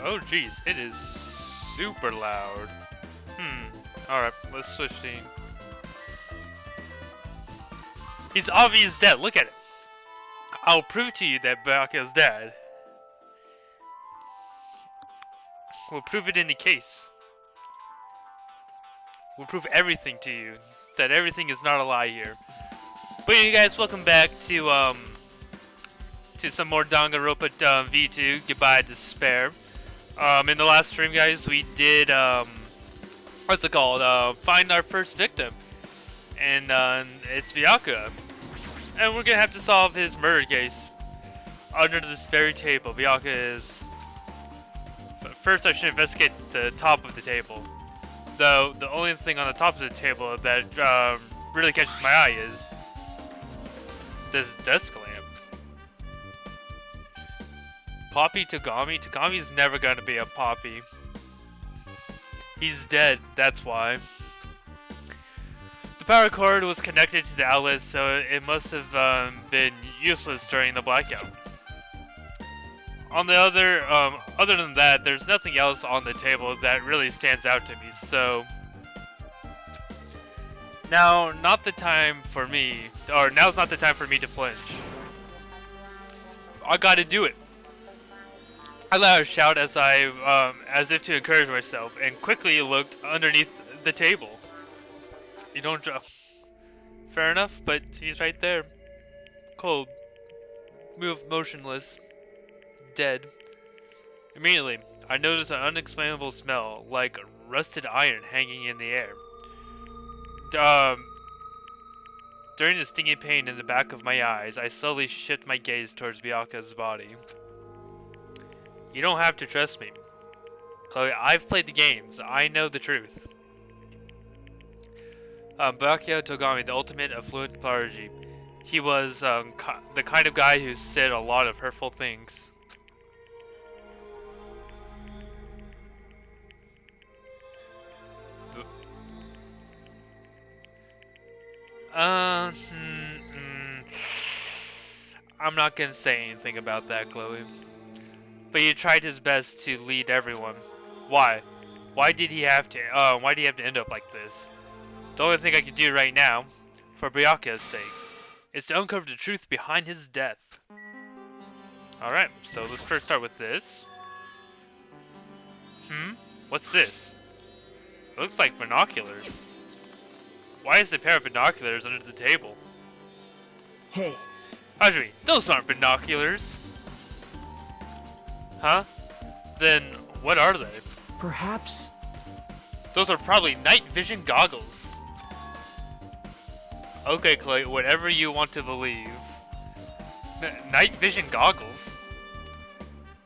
Oh jeez, it is super loud. Alright, let's switch scene. He's obviously dead, look at it. I'll prove to you that Bianca's dead. We'll prove it in the case. We'll prove everything to you. That everything is not a lie here. But you guys, welcome back to some more Danganronpa V2, Goodbye Despair. In the last stream, guys, we did, what's it called? Find our first victim. And, it's Bianca. And we're gonna have to solve his murder case. Under this very table, Bianca is... First, I should investigate the top of the table. Though, the only thing on the top of the table that, really catches my eye is... this desk lamp. Poppy Tagami? Tagami's never gonna be a Poppy. He's dead, that's why. The power cord was connected to the outlet, so it must have been useless during the blackout. On the other than that, there's nothing else on the table that really stands out to me, so... Now's not the time for me to flinch. I gotta do it. I let out a shout as if to encourage myself, and quickly looked underneath the table. You don't drop. Fair enough, but he's right there. Cold. Motionless. Dead. Immediately, I noticed an unexplainable smell, like rusted iron hanging in the air. During the stinging pain in the back of my eyes, I slowly shifted my gaze towards Bianca's body. You don't have to trust me. Chloe, I've played the games. I know the truth. Blackout Tagami, the ultimate affluent prodigy. He was the kind of guy who said a lot of hurtful things. I'm not gonna say anything about that, Chloe. But he tried his best to lead everyone. Why? Why did he have to end up like this? The only thing I can do right now, for Bianca's sake, is to uncover the truth behind his death. Alright, so let's first start with this. What's this? It looks like binoculars. Why is a pair of binoculars under the table? Hey. Hajime, those aren't binoculars. Huh? Then, what are they? Perhaps... Those are probably night vision goggles. Okay, Clay, whatever you want to believe. Night vision goggles?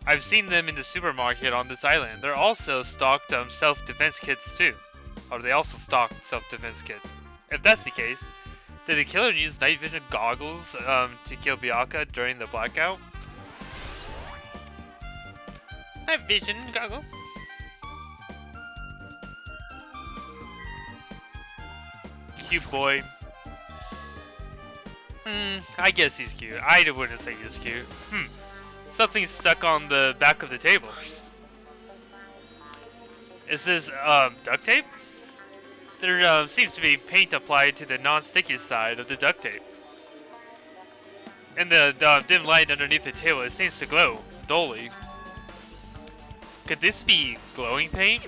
I've seen them in the supermarket on this island. They're also stocked self-defense kits too. Or they also stock self-defense kits. If that's the case, did the killer use night vision goggles to kill Bianca during the blackout? Night vision goggles. Cute boy. I guess he's cute. I wouldn't say he's cute. Something's stuck on the back of the table. Is this duct tape? There seems to be paint applied to the non-sticky side of the duct tape. In the dim light underneath the table, it seems to glow dully. Could this be glowing paint?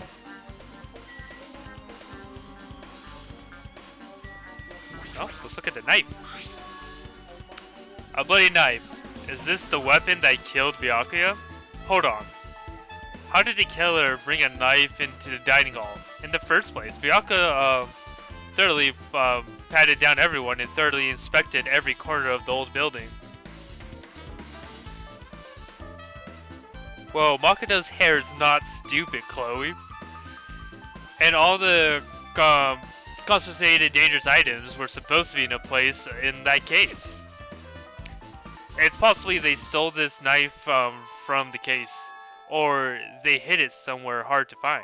Oh, let's look at the knife. A bloody knife. Is this the weapon that killed Bianca? Hold on. How did the killer bring a knife into the dining hall in the first place? Bianca thoroughly patted down everyone and thoroughly inspected every corner of the old building. Whoa, Makoto's hair is not stupid, Chloe. And all the concentrated dangerous items were supposed to be in a place in that case. It's possibly they stole this knife from the case, or they hid it somewhere hard to find.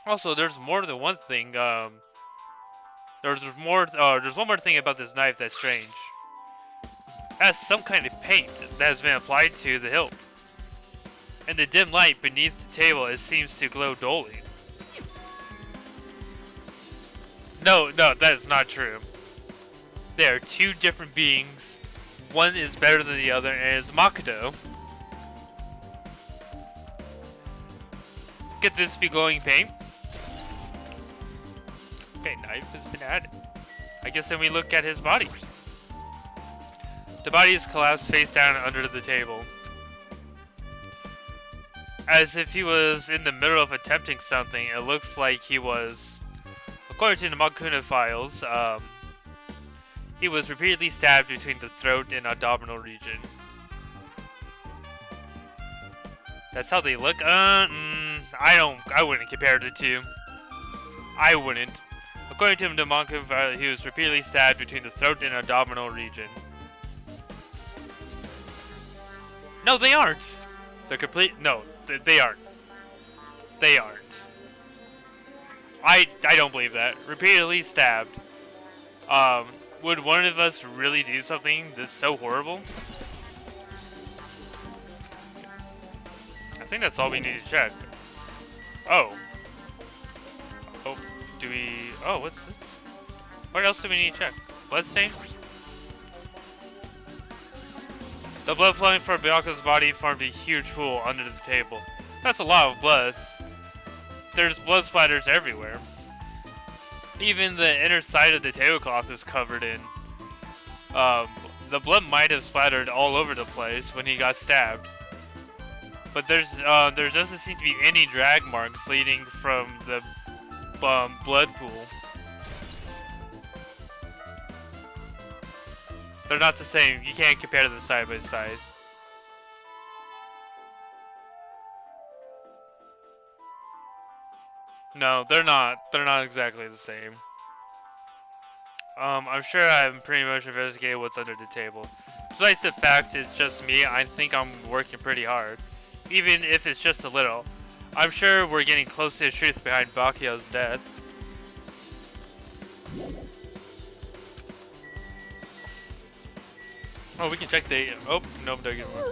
Also, there's more than one thing. There's one more thing about this knife that's strange. It has some kind of paint that has been applied to the hilt. In the dim light beneath the table, it seems to glow dully. No, that is not true. They are two different beings. One is better than the other, and it's Makoto. Could this be glowing paint? Okay, knife has been added. I guess then we look at his body. The body is collapsed face down under the table. As if he was in the middle of attempting something, it looks like he was. According to the Monokuma files, he was repeatedly stabbed between the throat and abdominal region. That's how they look? I wouldn't compare the two. I wouldn't. According to the Monokuma, he was repeatedly stabbed between the throat and abdominal region. No, they aren't. They're complete. No, they aren't. They aren't. I don't believe that. Repeatedly stabbed. Would one of us really do something that's so horrible? I think that's all we need to check. Oh. Oh, do we... Oh, what's this? What else do we need to check? Bloodstain? The blood flowing from Bianca's body formed a huge pool under the table. That's a lot of blood. There's blood splatters everywhere. Even the inner side of the tablecloth is covered in. The blood might have splattered all over the place when he got stabbed. But there doesn't seem to be any drag marks leading from the blood pool. They're not the same. You can't compare them side by side. No, they're not. They're not exactly the same. I'm sure I'm pretty much investigated what's under the table. Despite the fact it's just me, I think I'm working pretty hard. Even if it's just a little. I'm sure we're getting close to the truth behind Bakio's death. Oh, we can check the... Oh, nope, don't get one.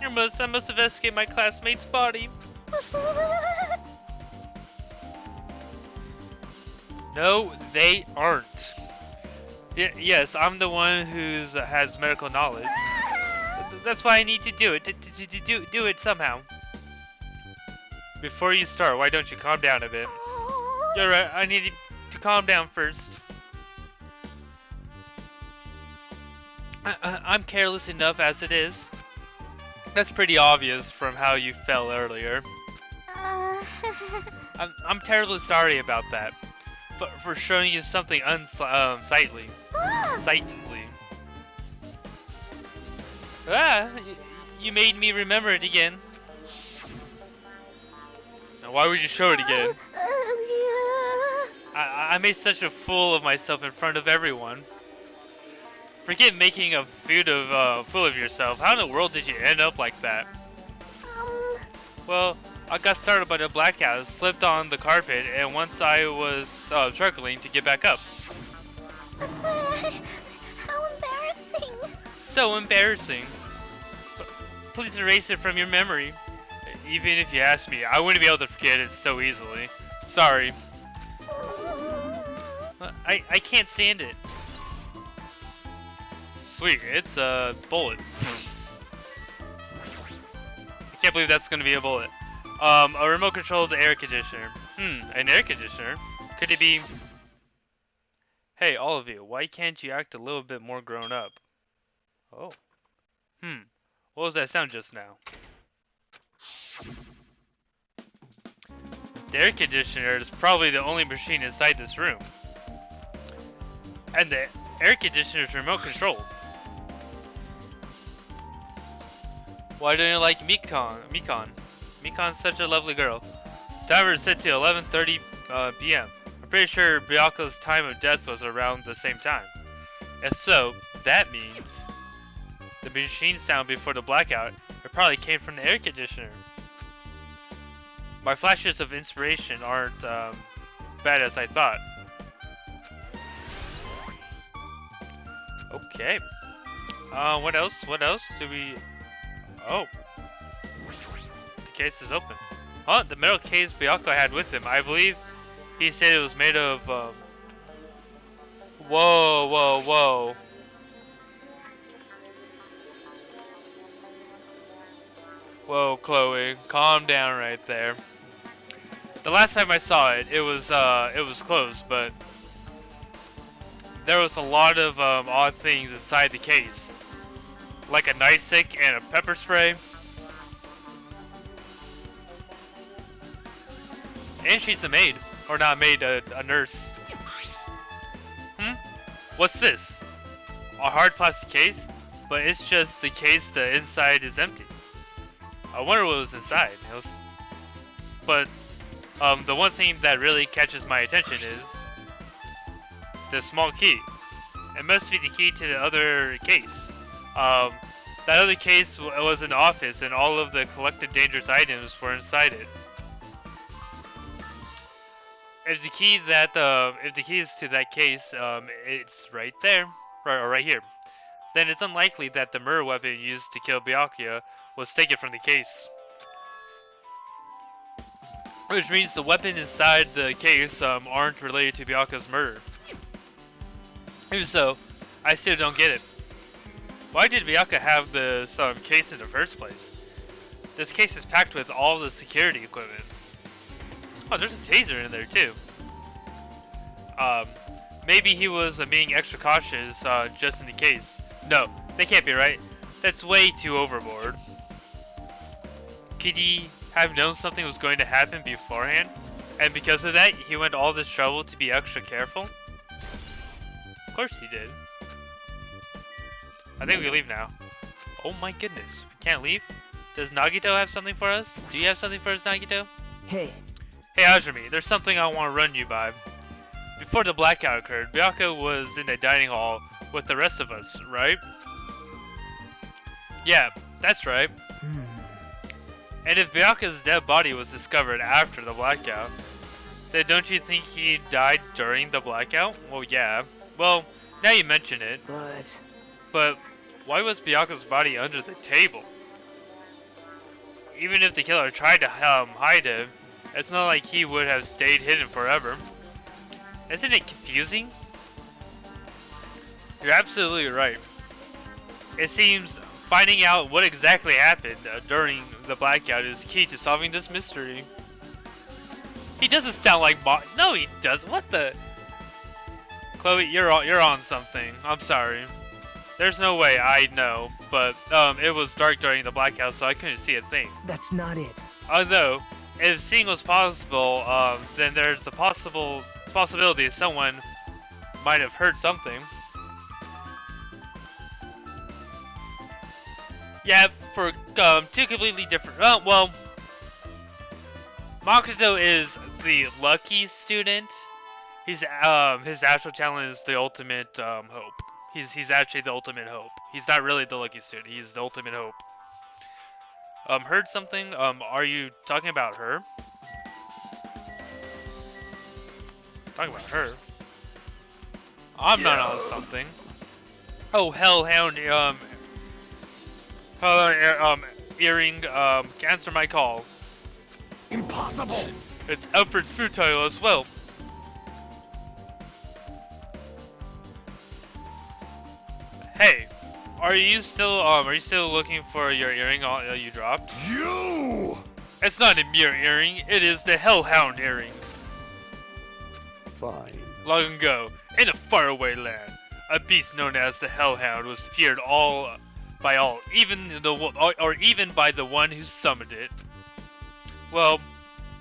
I must investigate my classmate's body. No, they aren't. Yes, I'm the one who has medical knowledge. That's why I need to do it. Do it somehow. Before you start, why don't you calm down a bit? You're right. I need to calm down first. I'm careless enough as it is. That's pretty obvious from how you fell earlier. I'm terribly sorry about that. For showing you something unsightly. Sightly. Ah, you made me remember it again. Now, why would you show it again? I made such a fool of myself in front of everyone. Forget making a fool of yourself. How in the world did you end up like that? Well, I got started by the blackout, slipped on the carpet, and once I was struggling to get back up. How embarrassing! So embarrassing. Please erase it from your memory. Even if you ask me, I wouldn't be able to forget it so easily. Sorry. I can't stand it. Sweet, it's a bullet. I can't believe that's gonna be a bullet. A remote-controlled air conditioner. An air conditioner? Could it be... Hey, all of you, why can't you act a little bit more grown up? Oh. What was that sound just now? The air conditioner is probably the only machine inside this room. And the air conditioner is remote-controlled. Why don't you like Mikon? Mikon's such a lovely girl. Timer is set to 11:30 p.m. I'm pretty sure Bianca's time of death was around the same time. If so, that means the machine sound before the blackout, it probably came from the air conditioner. My flashes of inspiration aren't bad as I thought. Okay. What else? What else do we... Oh. case is open. Oh, the metal case Bianca had with him. I believe he said it was made of, Whoa, whoa, whoa. Whoa, Chloe, calm down right there. The last time I saw it, it was closed, but there was a lot of odd things inside the case, like a nightstick and a pepper spray. And she's a maid, or not a maid, a nurse. What's this? A hard plastic case? But it's just the case, the inside is empty. I wonder what was inside. But the one thing that really catches my attention is the small key. It must be the key to the other case. That other case was an office, and all of the collected dangerous items were inside it. If the key is to that case, it's right there, right here. Then it's unlikely that the murder weapon used to kill Bianca was taken from the case. Which means the weapon inside the case aren't related to Bianca's murder. Even so, I still don't get it. Why did Bianca have this case in the first place? This case is packed with all the security equipment. Oh, there's a taser in there too. Maybe he was being extra cautious just in the case. No, that can't be right. That's way too overboard. Could he have known something was going to happen beforehand? And because of that, he went all this trouble to be extra careful? Of course he did. I think we can leave now. Oh my goodness, we can't leave? Does Nagito have something for us? Do you have something for us, Nagito? Hey. Hey Ajumi, there's something I want to run you by. Before the blackout occurred, Bianca was in the dining hall with the rest of us, right? Yeah, that's right. And if Bianca's dead body was discovered after the blackout, then don't you think he died during the blackout? Well, yeah. Well, now you mention it. But why was Bianca's body under the table? Even if the killer tried to hide him, it's not like he would have stayed hidden forever. Isn't it confusing? You're absolutely right. It seems finding out what exactly happened during the blackout is key to solving this mystery. He doesn't sound like No, he doesn't. What the? Chloe, you're on something. I'm sorry. There's no way I know, but it was dark during the blackout, so I couldn't see a thing. That's not it. No. If seeing was possible, then there's a possibility someone might have heard something. Yeah, for two completely different. Well, Makoto is the lucky student. His actual talent is the ultimate hope. He's actually the ultimate hope. He's not really the lucky student. He's the ultimate hope. Heard something? Are you talking about her? Talking about her? I'm not on something. Oh, hellhound, earring, answer my call. Impossible! It's Alfred's futile as well. Hey, are you still looking for your earring you dropped? You! It's not a mere earring, it is the hellhound earring. Fine. Long ago, in a faraway land, a beast known as the hellhound was feared by all, even by the one who summoned it. Well,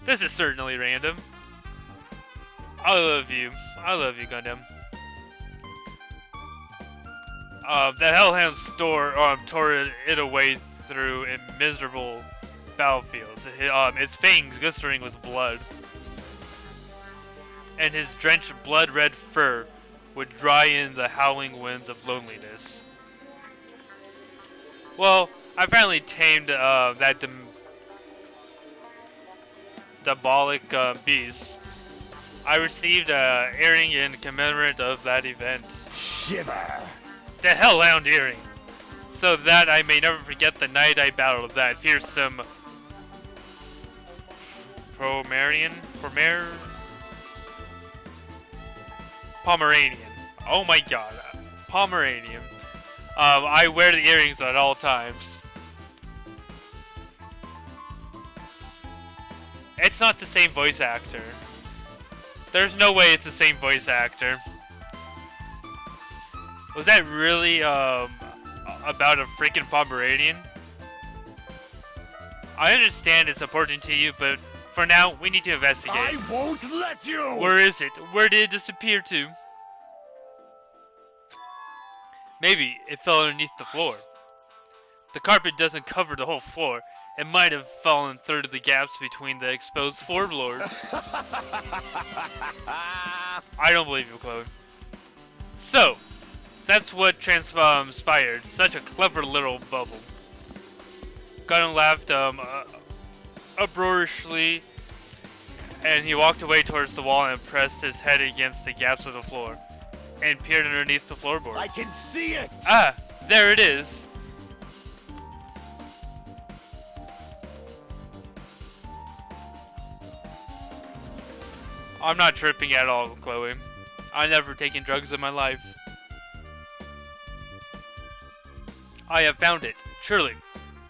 this is certainly random. I love you, Gundam. The hellhound tore it away through in miserable battlefields. Its fangs glistening with blood, and his drenched blood-red fur would dry in the howling winds of loneliness. Well, I finally tamed that diabolic beast. I received an earring in commemorate of that event. Shiver! The hellhound earring, so that I may never forget the night I battled that fearsome Pomeranian. Oh my god. Pomeranian. I wear the earrings at all times. It's not the same voice actor. There's no way it's the same voice actor. Was that really, about a freaking Pomeranian? I understand it's important to you, but for now, we need to investigate. I won't let you! Where is it? Where did it disappear to? Maybe it fell underneath the floor. The carpet doesn't cover the whole floor. It might have fallen through the gaps between the exposed floorboards. I don't believe you, Chloe. So, that's what transpired. Such a clever little bubble. Gunn laughed uproariously, and he walked away towards the wall and pressed his head against the gaps of the floor, and peered underneath the floorboards. I can see it! Ah, there it is. I'm not tripping at all, Chloe. I've never taken drugs in my life. I have found it. Surely.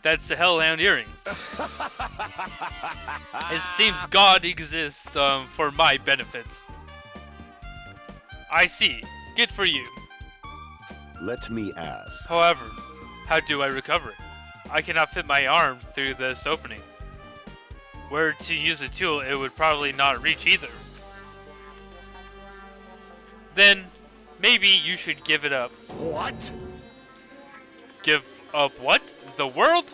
That's the Hellhound earring. It seems God exists for my benefit. I see. Good for you. Let me ask. However, how do I recover it? I cannot fit my arm through this opening. Were to use a tool, it would probably not reach either. Then, maybe you should give it up. What? Give up what? The world?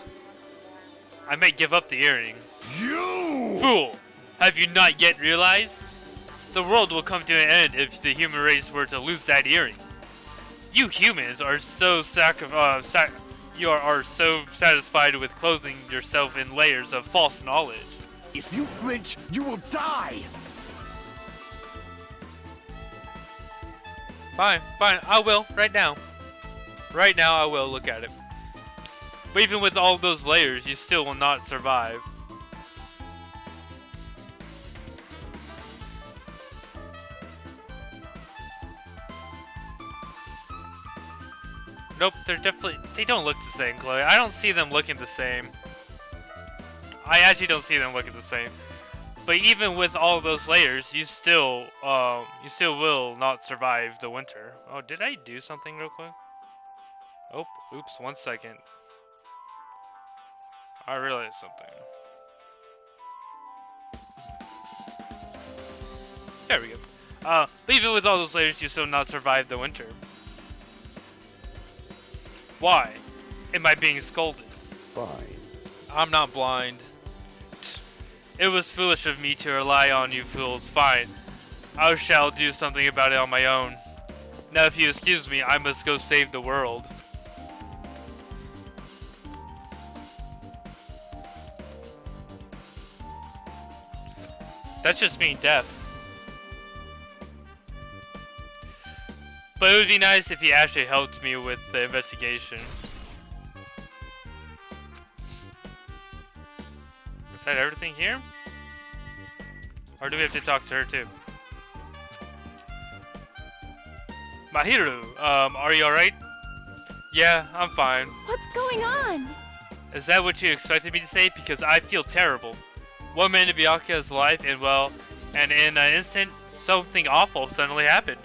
I might give up the earring. You! Fool! Have you not yet realized? The world will come to an end if the human race were to lose that earring. You humans are so you are so satisfied with clothing yourself in layers of false knowledge. If you flinch, you will die! Fine, I will, right now. Right now I will look at it. But even with all those layers, you still will not survive. Nope, they don't look the same, Chloe. I don't see them looking the same. I actually don't see them looking the same. But even with all those layers, you still will not survive the winter. Oh, did I do something real quick? Oh, oops, 1 second. I realized something. There we go. But even with all those layers, you still not survive the winter. Why? Am I being scolded? Fine. I'm not blind. It was foolish of me to rely on you fools. Fine. I shall do something about it on my own. Now if you excuse me, I must go save the world. That's just being deaf. But it would be nice if he actually helped me with the investigation. Is that everything here? Or do we have to talk to her too? Mahiru, are you alright? Yeah, I'm fine. What's going on? Is that what you expected me to say? Because I feel terrible. 1 minute Bianca is alive and well, and in an instant, something awful suddenly happened.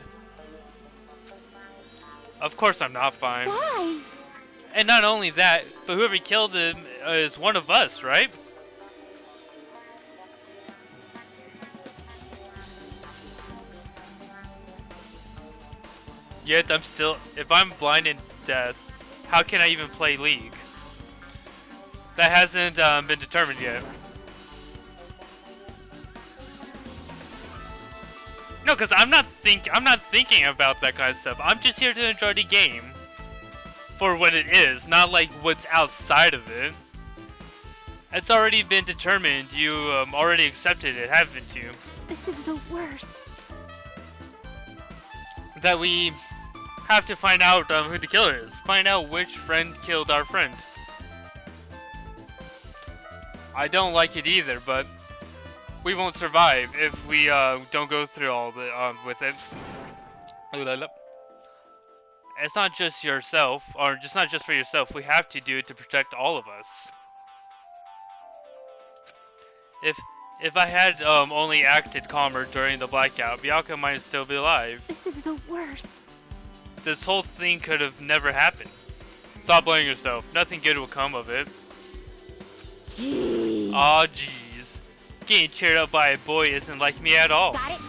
Of course I'm not fine. Why? And not only that, but whoever killed him is one of us, right? Yet I'm still, if I'm blind and deaf, how can I even play League? That hasn't been determined yet. No, because I'm not thinking about that kind of stuff. I'm just here to enjoy the game for what it is, not like what's outside of it. It's already been determined. You already accepted it, haven't you? This is the worst. That we have to find out who the killer is. Find out which friend killed our friend. I don't like it either, but we won't survive if we don't go through all the with it. It's not just yourself, or just not just for yourself. We have to do it to protect all of us. If I had only acted calmer during the blackout, Bianca might still be alive. This is the worst. This whole thing could have never happened. Stop blaming yourself. Nothing good will come of it. Jeez. Aw, jeez. Getting cheered up by a boy isn't like me at all. Got it?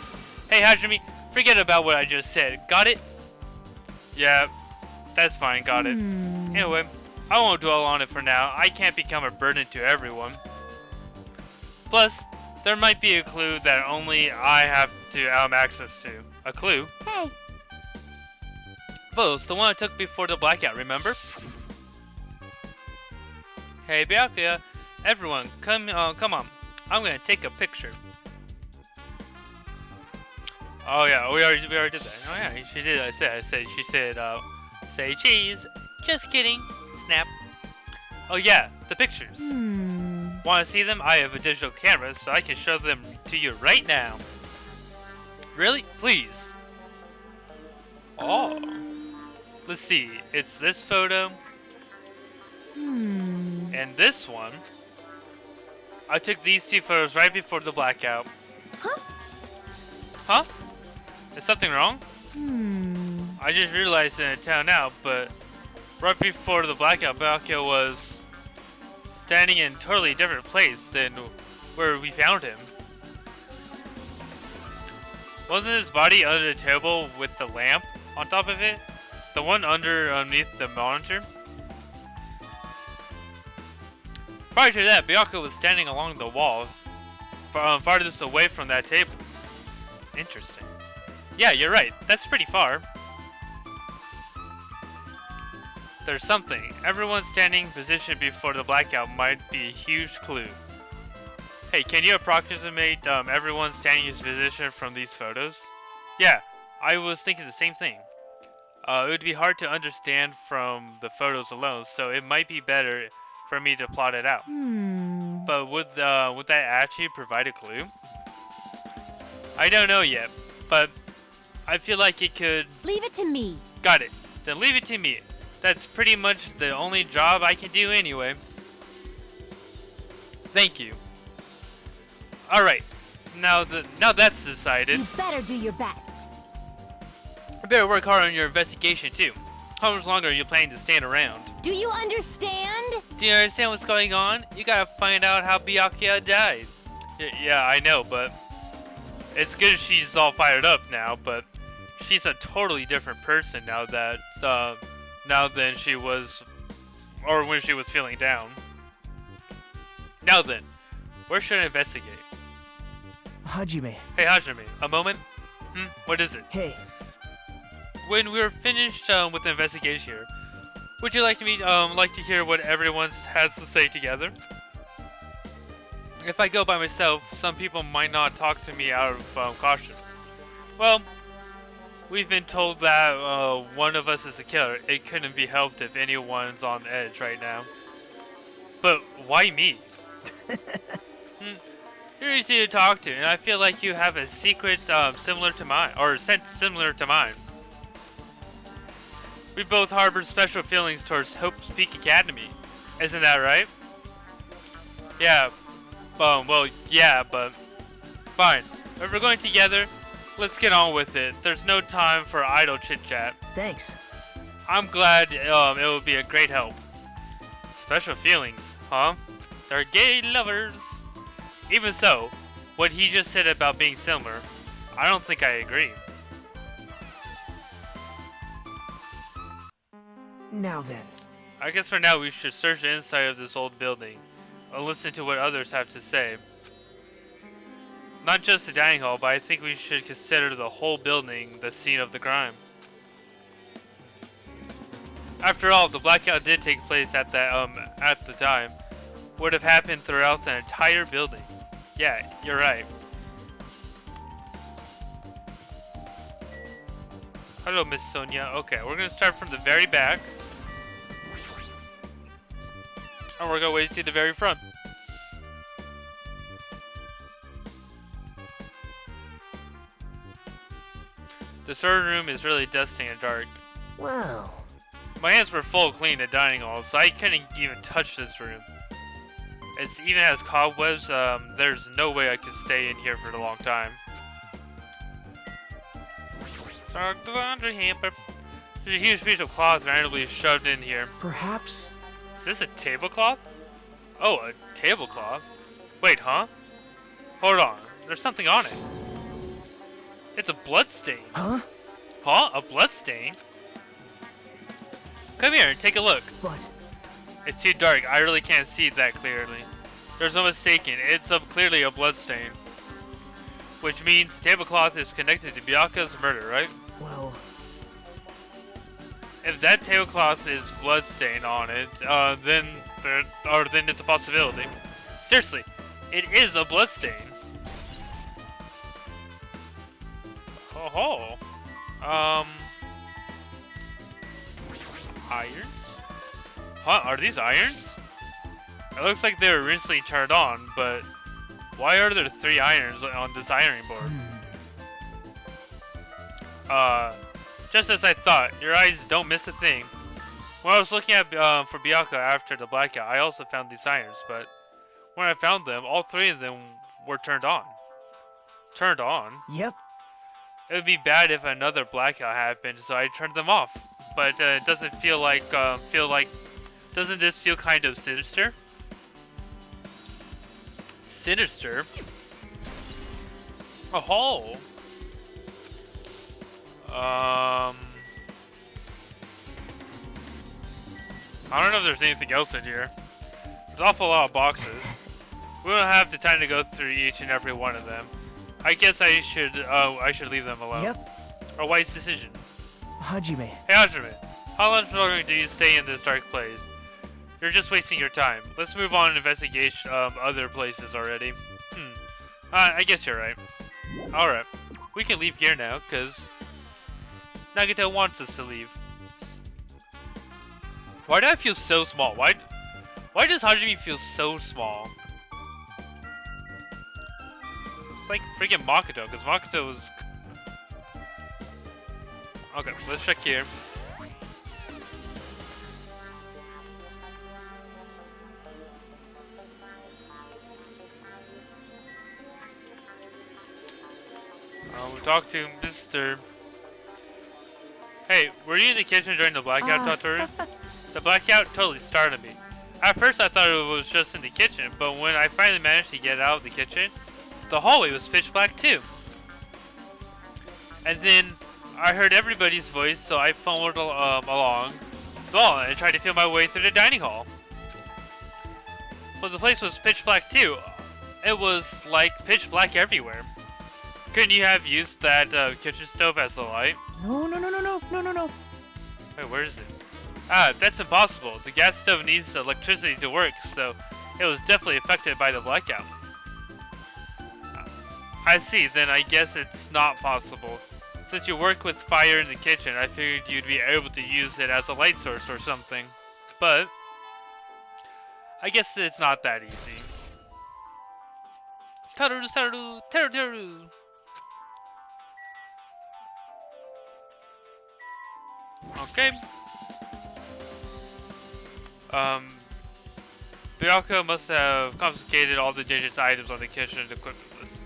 Hey, Hajime, forget about what I just said. Got it? Yeah, that's fine. Got it. Anyway, I won't dwell on it for now. I can't become a burden to everyone. Plus, there might be a clue that only I have to access to. A clue? Hey. Photos, the one I took before the blackout, remember? Hey, Bianca, everyone, come on. I'm gonna take a picture. Oh yeah, we already did that. Oh yeah, she did. She said, say cheese. Just kidding. Snap. Oh yeah, the pictures. Want to see them? I have a digital camera, so I can show them to you right now. Really? Please. Oh. Let's see. It's this photo. And this one. I took these two photos right before the blackout. Huh? Huh? Is something wrong? I just realized in a town now, but right before the blackout, Bianca was standing in a totally different place than where we found him. Wasn't his body under the table with the lamp on top of it? The one underneath the monitor? Prior to that, Bianca was standing along the wall, farthest away from that table. Interesting. Yeah, you're right. That's pretty far. There's something. Everyone standing positioned before the blackout might be a huge clue. Hey, can you approximate everyone standing in position from these photos? Yeah, I was thinking the same thing. It would be hard to understand from the photos alone, so it might be better for me to plot it out. But would that actually provide a clue? I don't know yet, but I feel like it could... Leave it to me. Got it. Then leave it to me. That's pretty much the only job I can do anyway. Thank you. Alright. Now that's decided. You better do your best. I better work hard on your investigation too. How much longer are you planning to stand around? Do you understand? Do you understand what's going on? You gotta find out how Bianca died. Yeah, I know, but... It's good she's all fired up now, but... She's a totally different person now that... now than she was... Or when she was feeling down. Now then, where should I investigate? Hajime. Hey Hajime, a moment? What is it? Hey. When we're finished with the investigation here, would you like to hear what everyone has to say together? If I go by myself, some people might not talk to me out of caution. Well, we've been told that one of us is a killer. It couldn't be helped if anyone's on edge right now. But why me? You're easy to talk to, and I feel like you have a secret similar to mine, or sense similar to mine. We both harbor special feelings towards Hope's Peak Academy. Isn't that right? Yeah. Well, yeah, but... Fine. If we're going together, let's get on with it. There's no time for idle chit-chat. Thanks. I'm glad it will be a great help. Special feelings, huh? They're gay lovers. Even so, what he just said about being similar, I don't think I agree. Now then. I guess for now we should search the inside of this old building and listen to what others have to say. Not just the dining hall, but I think we should consider the whole building the scene of the crime. After all, the blackout did take place at the time. Would have happened throughout the entire building. Yeah, you're right. Hello, Miss Sonia. Okay, we're gonna start from the very back. And we're gonna way to the very front. The storage room is really dusty and dark. Wow. My hands were full cleaning the dining hall, so I couldn't even touch this room. It even has cobwebs. There's no way I could stay in here for a long time. Start the laundry hamper. There's a huge piece of cloth randomly shoved in here. Perhaps. Is this a tablecloth? Oh, a tablecloth? Wait, huh? Hold on. There's something on it. It's a bloodstain. Huh? Huh? A bloodstain? Come here and take a look. But It's too dark. I really can't see that clearly. There's no mistaking. It's clearly a bloodstain. Which means the tablecloth is connected to Bianca's murder, right? well, If that tablecloth is bloodstain on it, then it's a possibility. Seriously, it is a bloodstain. Oh, irons? Huh? Are these irons? It looks like they were recently turned on, but why are there 3 irons on this ironing board? Just as I thought, your eyes don't miss a thing. When I was looking at for Bianca after the blackout, I also found these irons, but when I found them, all 3 of them were turned on. Turned on? yep. It would be bad if another blackout happened, so I turned them off. But it doesn't feel like, doesn't this feel kind of sinister? Sinister? A hole. I don't know if there's anything else in here. There's an awful lot of boxes. We don't have the time to go through each and every one of them. I guess I should leave them alone. Yep. A wise decision. Hajime. Hey Hajime, how much longer do you stay in this dark place? You're just wasting your time. Let's move on and investigate other places already. I guess you're right. Alright, we can leave here now, cause Nagito wants us to leave. Why do I feel so small? Why does Hajime feel so small? It's like freaking Makoto, because Makoto was... Okay, let's check here. We'll talk to Mr. Hey, were you in the kitchen during the blackout, Totoro? The blackout totally startled me. At first I thought it was just in the kitchen, but when I finally managed to get out of the kitchen, the hallway was pitch black too. And then I heard everybody's voice, so I followed along and tried to feel my way through the dining hall. But the place was pitch black too. It was like pitch black everywhere. Couldn't you have used that kitchen stove as the light? No. Wait, where is it? Ah, that's impossible. The gas stove needs electricity to work, so it was definitely affected by the blackout. I see, then I guess it's not possible. Since you work with fire in the kitchen, I figured you'd be able to use it as a light source or something. But I guess it's not that easy. Taru. Okay. Bianca must have confiscated all the dangerous items on the kitchen equipment list.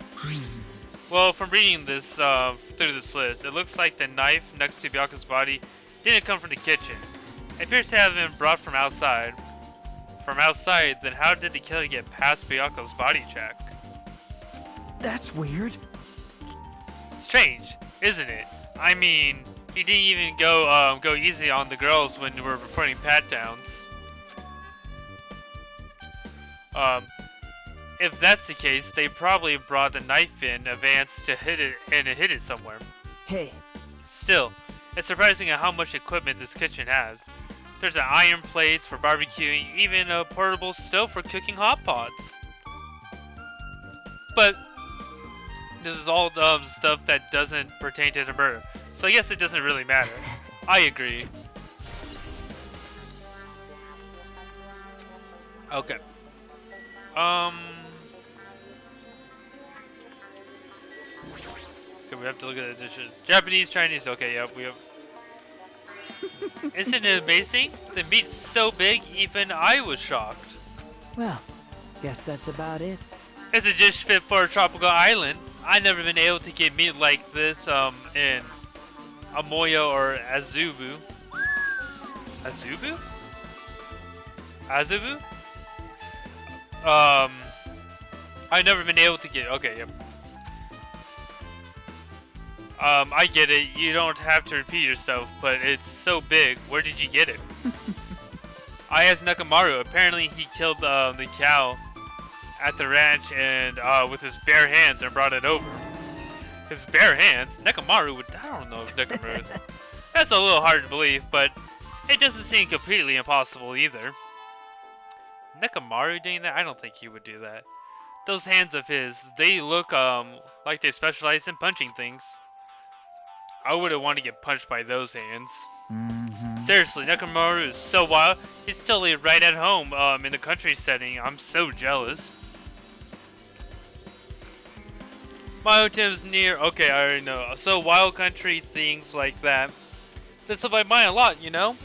Well, from reading this through this list, it looks like the knife next to Bianca's body didn't come from the kitchen. It appears to have been brought from outside. From outside, then how did the killer get past Bianca's body check? That's weird. Strange, isn't it? I mean, he didn't even go easy on the girls when we were reporting pat downs. If that's the case, they probably brought the knife in advance to hit it somewhere. Hey, Still, it's surprising at how much equipment this kitchen has. There's an iron plates for barbecuing, even a portable stove for cooking hot pots. But this is all stuff that doesn't pertain to the murder, so I guess it doesn't really matter. I agree. Okay. Can we have to look at the dishes. Japanese, Chinese, okay, yep, we have. Isn't it amazing? The meat's so big, even I was shocked. Well, guess that's about it. It's a dish fit for a tropical island. I've never been able to get meat like this in Amoyo or Azubu. Azubu? Azubu? I've never been able to get. Okay, yep. I get it. You don't have to repeat yourself, but it's so big. Where did you get it? I asked Nakamaru. Apparently, he killed the cow at the ranch and with his bare hands and brought it over. His bare hands? Nakamaru would. I don't know if Nakamaru. That's a little hard to believe, but it doesn't seem completely impossible either. Nakamaru doing that? I don't think he would do that. Those hands of his, they look like they specialize in punching things. I wouldn't want to get punched by those hands. Seriously, Nakamaru is so wild. He's totally right at home in the country setting. I'm so jealous. My hotel's near. Okay, I already know. So wild country things like that. That's up my mind a lot, you know?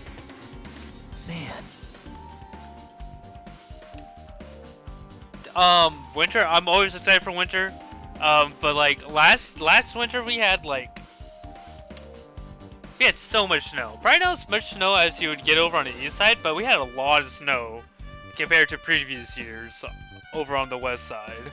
Man. Winter. I'm always excited for winter. But like last winter we had so much snow. Probably not as much snow as you would get over on the east side, but we had a lot of snow compared to previous years over on the west side.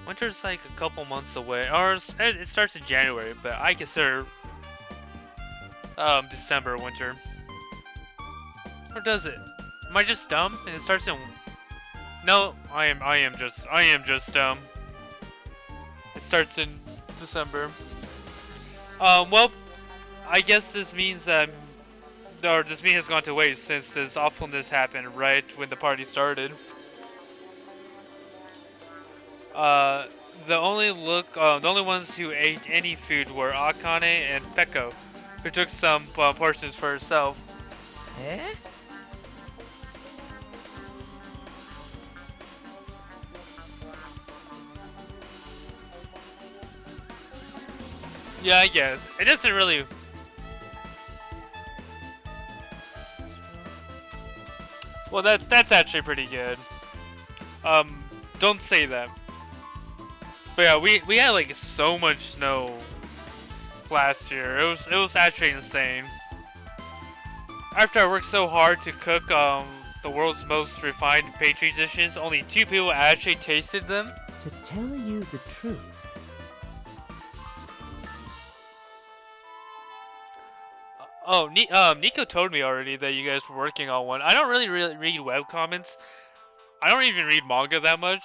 Winter's like a couple months away, or it starts in January, but I consider December winter. Or does it? Am I just dumb? And it starts in. No, I am just dumb. It starts in December. Well, I guess this means that, or this meeting has gone to waste since this awfulness happened right when the party started. The only ones who ate any food were Akane and Peko, who took some portions for herself. Eh? Yeah, I guess. It doesn't really. Well, that's actually pretty good. Don't say that. But yeah, we had like so much snow last year. It was actually insane. After I worked so hard to cook the world's most refined pastry dishes, only 2 people actually tasted them. To tell you the truth. Oh, Nico told me already that you guys were working on one. I don't really read web comments. I don't even read manga that much.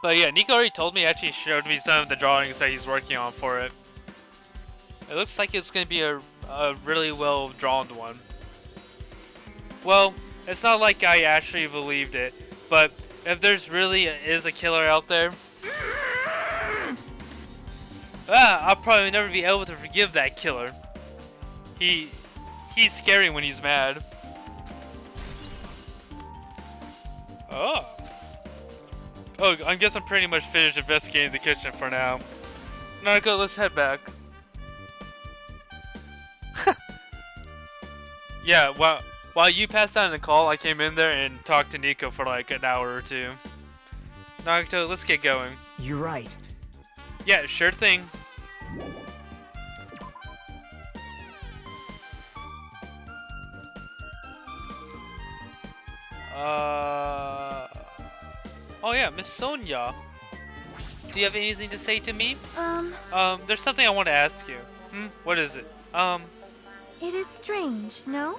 But yeah, Nico already told me. Actually showed me some of the drawings that he's working on for it. It looks like it's gonna be a really well drawn one. Well, it's not like I actually believed it, but if there's really is a killer out there. I'll probably never be able to forgive that killer. He's scary when he's mad. Oh, I guess I'm pretty much finished investigating the kitchen for now. Naruto, let's head back. Yeah, while you passed out in the call, I came in there and talked to Nico for like an hour or two. Naruto, let's get going. You're right. Yeah, sure thing. Oh yeah, Miss Sonia. Do you have anything to say to me? There's something I want to ask you. What is it? It is strange, no?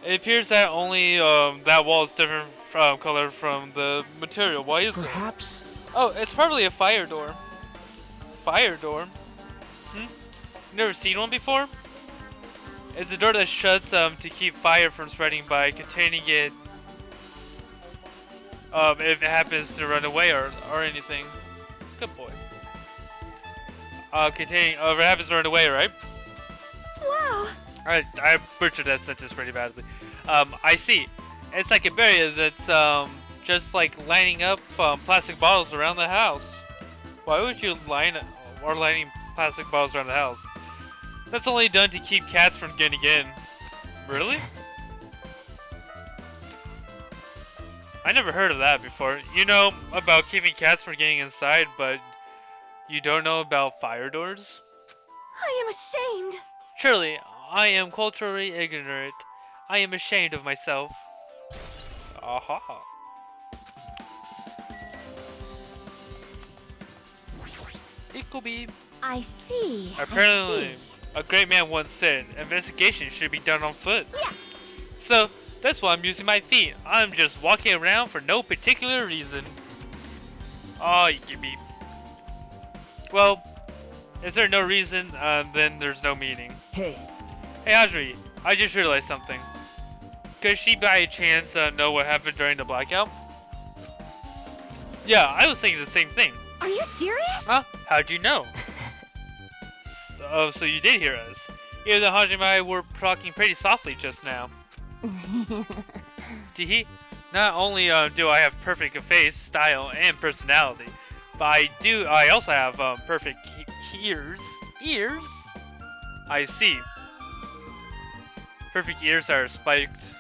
It appears that only that wall is different from color from the material. Why is it? Perhaps. Oh, it's probably a fire door. Fire door? You never seen one before? It's a door that shuts to keep fire from spreading by containing it if it happens to run away or anything. Good boy. If it happens to run away, right? Wow! I butchered that sentence pretty badly. I see. It's like a barrier that's just like lining up plastic bottles around the house. Why would you lining plastic bottles around the house? That's only done to keep cats from getting in. Really? I never heard of that before. You know about keeping cats from getting inside, but you don't know about fire doors? I am ashamed. Surely, I am culturally ignorant. I am ashamed of myself. Aha. It could be. I see. Apparently, a great man once said, investigation should be done on foot. Yes. So, that's why I'm using my feet. I'm just walking around for no particular reason. Oh, you give me. Well, is there no reason, then there's no meaning. Hey, Hey, Audrey, I just realized something. Could she by chance know what happened during the blackout? Yeah, I was thinking the same thing. Are you serious? Huh? How'd you know? So you did hear us. Even though Hajime and I were talking pretty softly just now. Teehee. Not only do I have perfect face, style, and personality, but I also have perfect ears. Ears? I see. Perfect ears that are spiked.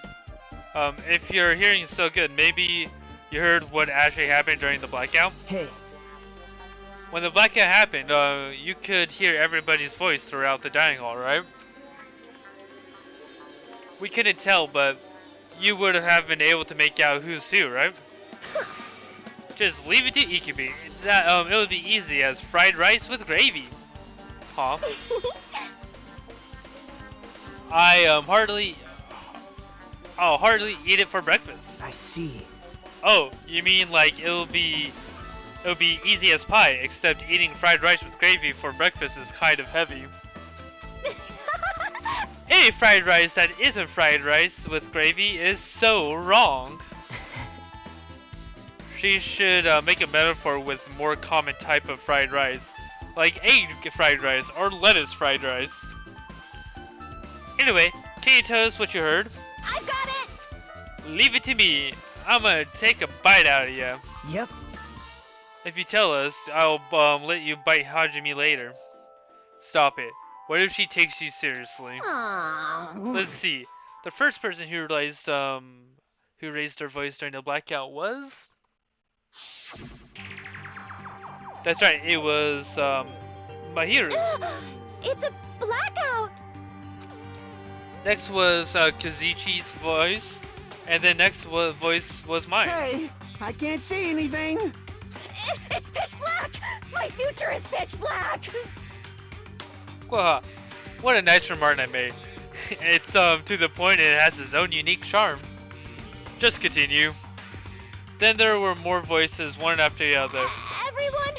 If your hearing is so good, maybe you heard what actually happened during the blackout? hey, When the blackout happened, you could hear everybody's voice throughout the dining hall, right? We couldn't tell, but you would have been able to make out who's who, right? Just leave it to Ikibi. That it would be easy as fried rice with gravy. Huh? I'll hardly eat it for breakfast. I see. Oh, you mean like it'll be easy as pie, except eating fried rice with gravy for breakfast is kind of heavy. Any fried rice that isn't fried rice with gravy is so wrong. She should make a metaphor with more common type of fried rice, like egg fried rice or lettuce fried rice. Anyway, can you tell us what you heard? I've got it. Leave it to me. I'm gonna take a bite out of you. Yep. If you tell us, I'll let you bite Hajime later. Stop it. What if she takes you seriously? Let's see. The first person who raised their voice during the blackout was. That's right. It was Mahiru. It's a blackout. Next was Kazuchi's voice, and then next voice was mine. Hey, I can't see anything. It's pitch black. My future is pitch black. Wow, what a nice remark I made. It's to the point and it has its own unique charm. Just continue. Then there were more voices, one after the other. Everyone,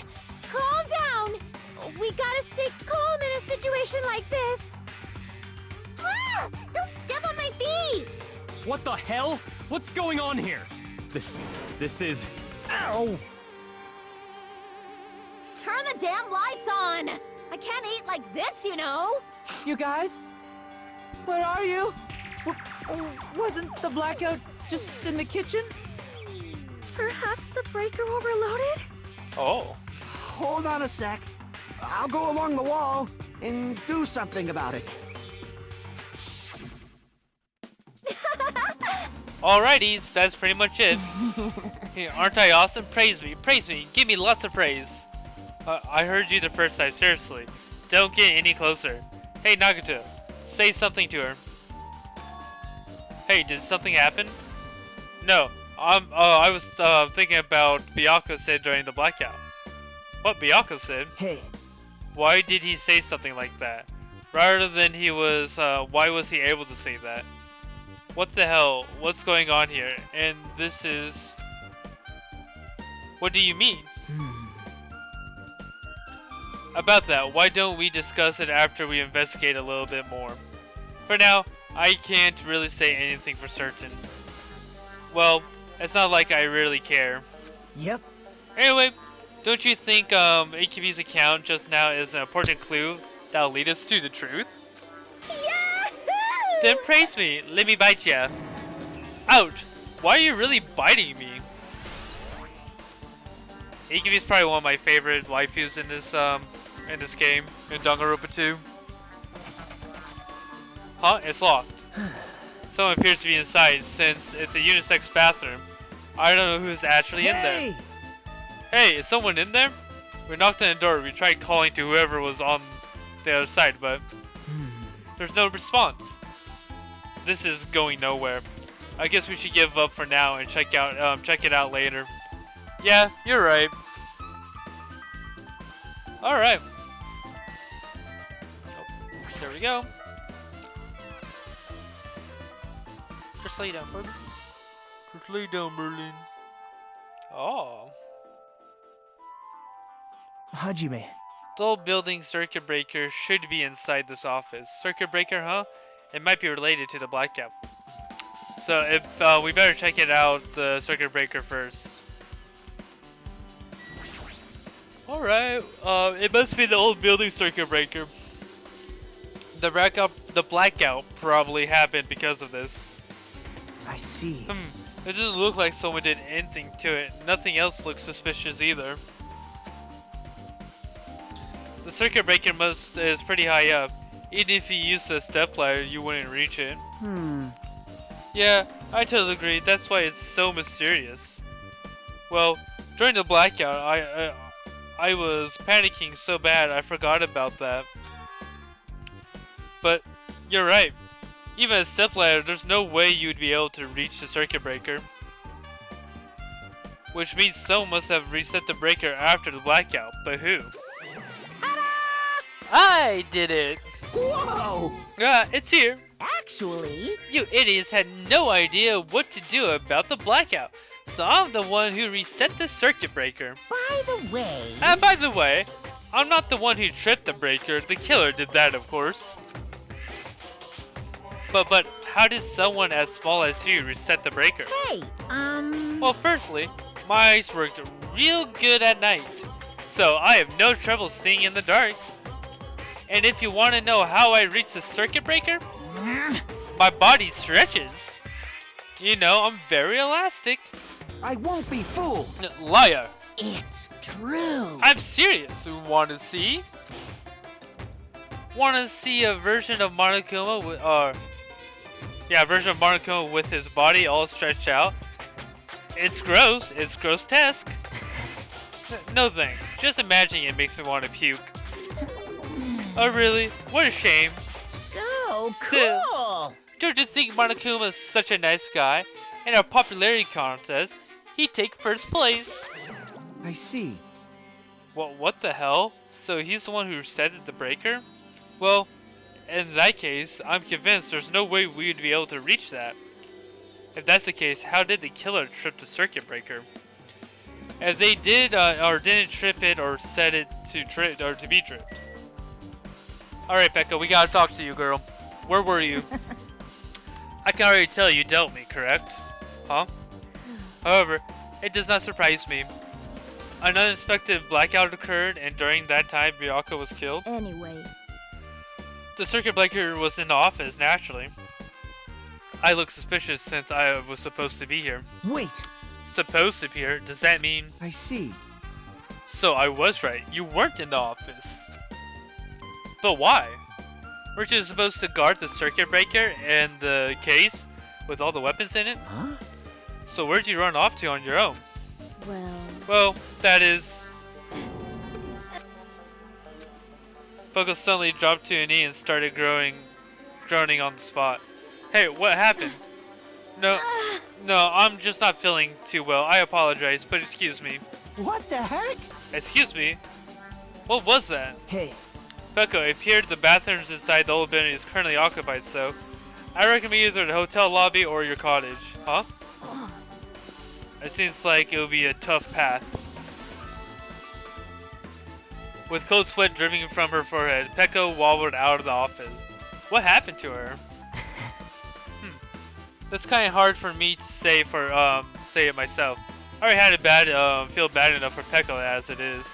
calm down. We gotta stay calm in a situation like this. Ah! Don't step on my feet. What the hell? What's going on here? This is... Ow! Turn the damn lights on. I can't eat like this, you know. You guys? Where are you? Wasn't the blackout just in the kitchen? Perhaps the breaker overloaded? Oh. Hold on a sec. I'll go along the wall and do something about it. Alrighty, that's pretty much it. Hey, aren't I awesome? Praise me, give me lots of praise. I heard you the first time, seriously. Don't get any closer. Hey Nagato, say something to her. Hey, did something happen? No, I was thinking about Bianca said during the blackout. What Bianca said? Hey, Why did he say something like that? Rather than why was he able to say that? What the hell? What's going on here? And this is... What do you mean? About that, why don't we discuss it after we investigate a little bit more? For now, I can't really say anything for certain. Well, it's not like I really care. yep. Anyway, don't you think AKB's account just now is an important clue that'll lead us to the truth? Yahoo! Then praise me. Let me bite ya. Ouch! Why are you really biting me? Ikimi's probably one of my favorite waifus in this game, in Danganronpa 2. Huh? It's locked. Someone appears to be inside since it's a unisex bathroom. I don't know who's actually in there. Hey, is someone in there? We knocked on the door. We tried calling to whoever was on the other side, but there's no response. This is going nowhere. I guess we should give up for now and check it out later. Yeah, you're right. All right. Oh, there we go. Just lay down, baby. Just lay down, Berlin. Oh. Hajime. The old building circuit breaker should be inside this office. Circuit breaker, huh? It might be related to the Blackout. So if we better check it out, the circuit breaker first. Alright, it must be the old building circuit breaker. The blackout probably happened because of this. I see. It doesn't look like someone did anything to it. Nothing else looks suspicious either. The circuit breaker is pretty high up. Even if you used a stepladder, you wouldn't reach it. Yeah, I totally agree. That's why it's so mysterious. Well, during the blackout, I was panicking so bad I forgot about that. But you're right. Even a stepladder, there's no way you'd be able to reach the circuit breaker. Which means someone must have reset the breaker after the blackout. But who? I did it! Whoa! It's here. Actually, You idiots had no idea what to do about the blackout. So I'm the one who reset the circuit breaker. by the way, And by the way, I'm not the one who tripped the breaker. The killer did that, of course. But how did someone as small as you reset the breaker? hey, Well, firstly, my eyes worked real good at night, so I have no trouble seeing in the dark. And if you want to know how I reached the circuit breaker, my body stretches. You know, I'm very elastic. I won't be fooled. Liar. it's true. I'm serious. Want to see? Want to see a version of Monokuma with his body all stretched out? It's gross. It's grotesque. No thanks. Just imagining it makes me want to puke. Oh really? What a shame. So Still. cool. Don't you think Monokuma is such a nice guy? In our popularity contest, he'd take first place. I see. What the hell? So he's the one who reset the breaker? Well, in that case, I'm convinced there's no way we'd be able to reach that. If that's the case, how did the killer trip the circuit breaker? If they did or didn't trip it or set it to be tripped. Alright, Becca, we gotta talk to you, girl. Where were you? I can already tell you dealt me, correct? Huh? However, it does not surprise me. An unexpected blackout occurred, and during that time, Bianca was killed. Anyway, The circuit breaker was in the office, naturally. I look suspicious since I was supposed to be here. Wait. Supposed to be here? Does that mean... I see. So I was right. You weren't in the office. But why? Weren't you supposed to guard the circuit breaker and the case with all the weapons in it? Huh? So where'd you run off to on your own? well, Well, that is... Poco suddenly dropped to a knee and started groaning on the spot. Hey, what happened? No, I'm just not feeling too well. I apologize, but excuse me. What the heck? Excuse me? What was that? Hey, Peko, it appeared the bathrooms inside the old building is currently occupied, so I recommend either the hotel lobby or your cottage. Huh? It seems like it will be a tough path. With cold sweat dripping from her forehead, Peko wobbled out of the office. What happened to her? That's kind of hard for me to say it myself. I already had it feel bad enough for Peko as it is.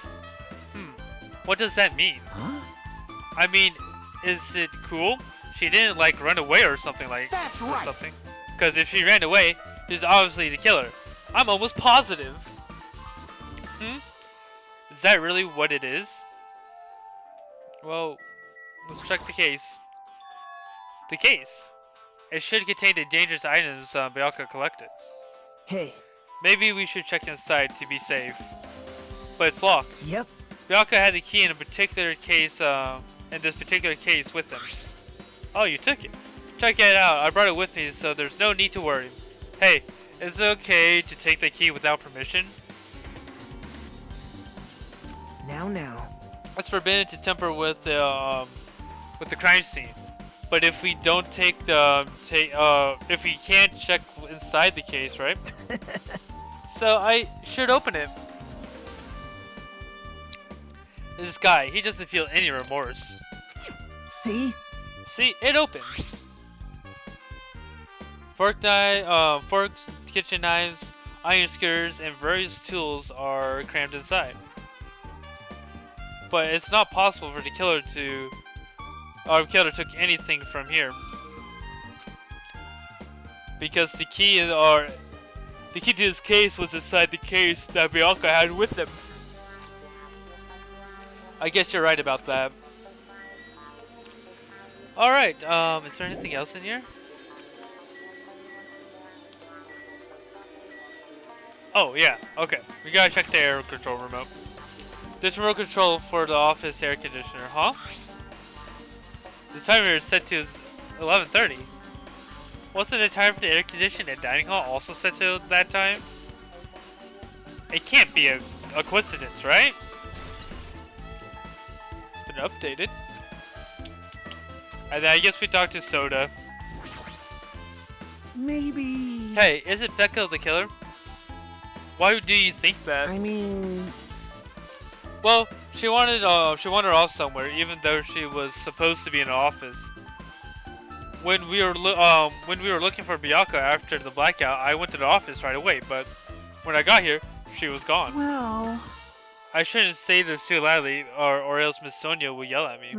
What does that mean? huh? I mean, is it cool? she didn't like run away or something That's right. Because if she ran away, she's obviously the killer. I'm almost positive. Is that really what it is? Well, let's check the case. The case. It should contain the dangerous items Bianca collected. Hey. Maybe we should check inside to be safe. But it's locked. Yep. Bianca had the key in a particular case, in this particular case with them. Oh, you took it. Check it out. I brought it with me, so there's no need to worry. Hey, is it okay to take the key without permission? Now. It's forbidden to tamper with the crime scene. But if we don't take the if we can't check inside the case, right? So I should open it. This guy, he doesn't feel any remorse. See? See, it opens. Forks, kitchen knives, iron skewers, and various tools are crammed inside. But it's not possible for the killer to... Our killer took anything from here. Because the key to this case was inside the case that Bianca had with him. I guess you're right about that. Alright, is there anything else in here? Oh, yeah, okay. We gotta check the air control remote. This remote control for the office air conditioner, huh? The timer is set to 11:30. Wasn't the time for the air conditioner at dining hall also set to that time? It can't be a coincidence, right? It's been updated. And then I guess we talked to Soda. Maybe... Hey, isn't Becca the killer? Why do you think that? I mean... Well, she wandered off somewhere, even though she was supposed to be in an office. When we were looking for Bianca after the blackout, I went to the office right away. But when I got here, she was gone. Well... I shouldn't say this too loudly, or else Miss Sonia will yell at me.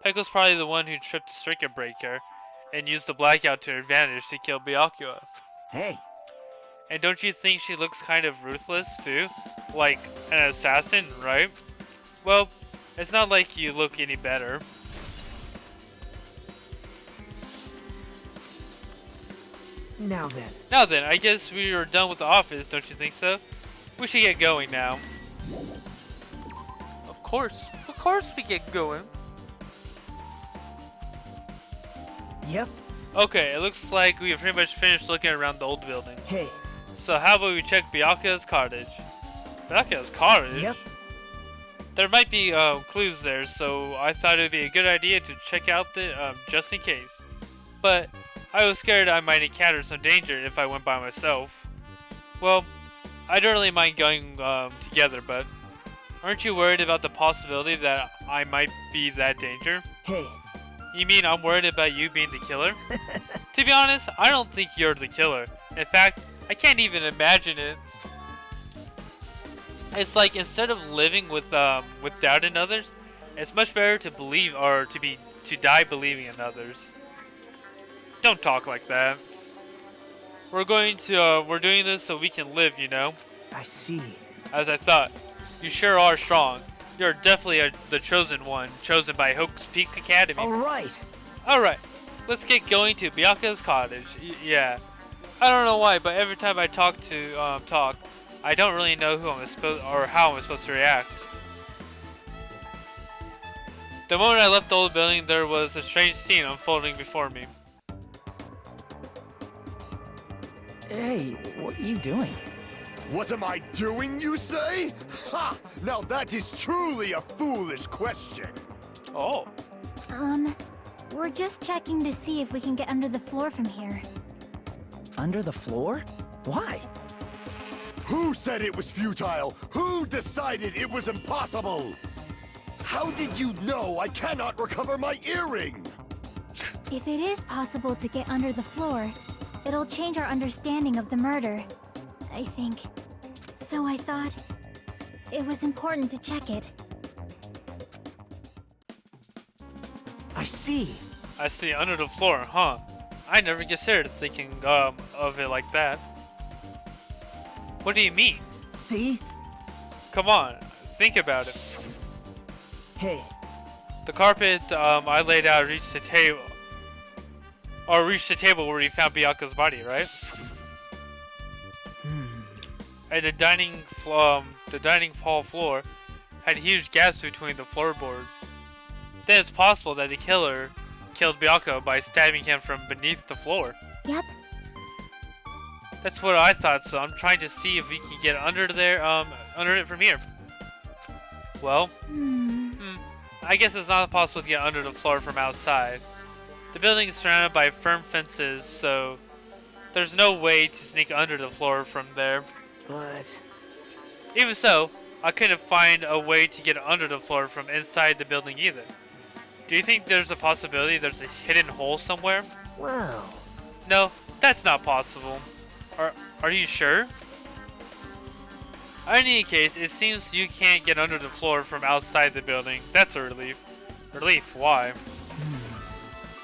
Pecco's probably the one who tripped the circuit breaker and used the blackout to her advantage to kill Bianca. Hey. And don't you think she looks kind of ruthless too? Like an assassin, right? Well, it's not like you look any better. Now then, I guess we are done with the office, don't you think so? We should get going now. Of course we get going. Yep. Okay, it looks like we have pretty much finished looking around the old building. Hey. So how about we check Bianca's cottage? Bianca's cottage? Yep. There might be clues there, so I thought it would be a good idea to check out the just in case. But I was scared I might encounter some danger if I went by myself. Well, I don't really mind going together, but aren't you worried about the possibility that I might be that danger? Hey. You mean I'm worried about you being the killer? To be honest, I don't think you're the killer. In fact, I can't even imagine it. It's like instead of living with doubt in others, it's much better to believe or to die believing in others. Don't talk like that. We're doing this so we can live, you know. I see. As I thought, you sure are strong. You're definitely the chosen one, chosen by Hope's Peak Academy. Alright, let's get going to Bianca's cottage. Yeah, I don't know why, but every time I talk, I don't really know how I'm supposed to react. The moment I left the old building, there was a strange scene unfolding before me. Hey, what are you doing? What am I doing, you say? Ha! Now that is truly a foolish question. Oh. We're just checking to see if we can get under the floor from here. Under the floor? Why? Who said it was futile? Who decided it was impossible? How did you know I cannot recover my earring? If it is possible to get under the floor, it'll change our understanding of the murder, I think. So I thought it was important to check it. I see. I see, under the floor, huh? I never considered thinking of it like that. What do you mean? See? Come on, think about it. Hey, The carpet I laid out reached the table. Or reached the table where we found Bianca's body, right? And the dining hall floor had huge gaps between the floorboards. Then it's possible that the killer killed Bianca by stabbing him from beneath the floor. Yep. That's what I thought, so I'm trying to see if we can get under there, under it from here. Well, I guess it's not possible to get under the floor from outside. The building is surrounded by firm fences, so there's no way to sneak under the floor from there. but... Even so, I couldn't find a way to get under the floor from inside the building either. Do you think there's a possibility there's a hidden hole somewhere? Well... No, that's not possible. Are you sure? In any case, it seems you can't get under the floor from outside the building. That's a relief. Relief? Why?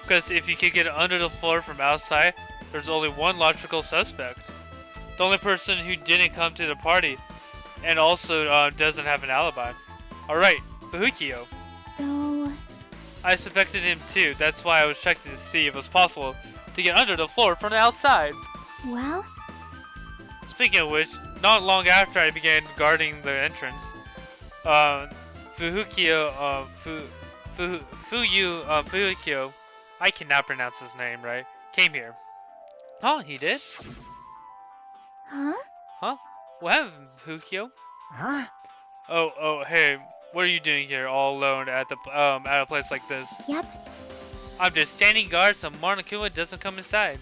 Because if you could get under the floor from outside, there's only one logical suspect. The only person who didn't come to the party, and also doesn't have an alibi. Alright, Fuhukio. So... I suspected him too. That's why I was checking to see if it was possible to get under the floor from the outside. well? Speaking of which, not long after I began guarding the entrance, Fuhukio, I cannot pronounce his name right, came here. Oh, he did? Huh? Huh? What happened, Fuhukio? Huh? Oh, hey, what are you doing here all alone at the at a place like this? Yep. I'm just standing guard so Monokuma doesn't come inside.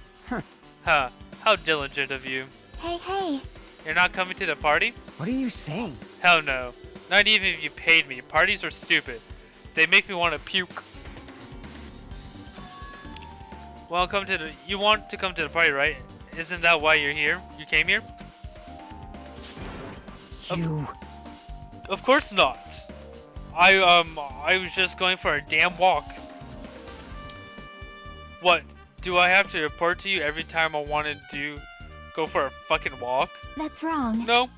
Huh, how diligent of you. Hey. You're not coming to the party? What are you saying? Hell no. Not even if you paid me. Parties are stupid. They make me want to puke. Well, you want to come to the party, right? Isn't that why you're here? You came here? You... Of course not. I was just going for a damn walk. What? Do I have to report to you every time I wanted to go for a fucking walk? That's wrong. No,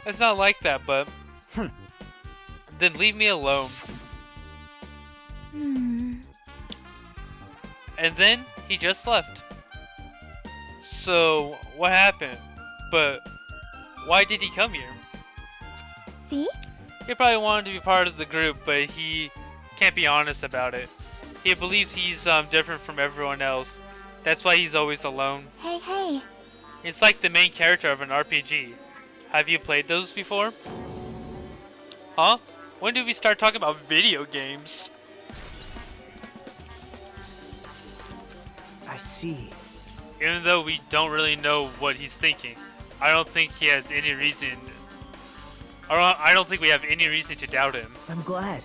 it's not like that, but... Then leave me alone. And then he just left. So, what happened? But why did he come here? See? He probably wanted to be part of the group, but he can't be honest about it. He believes he's different from everyone else. That's why he's always alone. Hey. It's like the main character of an RPG. Have you played those before? Huh? When did we start talking about video games? I see. Even though we don't really know what he's thinking, I don't think he has any reason. I don't think we have any reason to doubt him. I'm glad.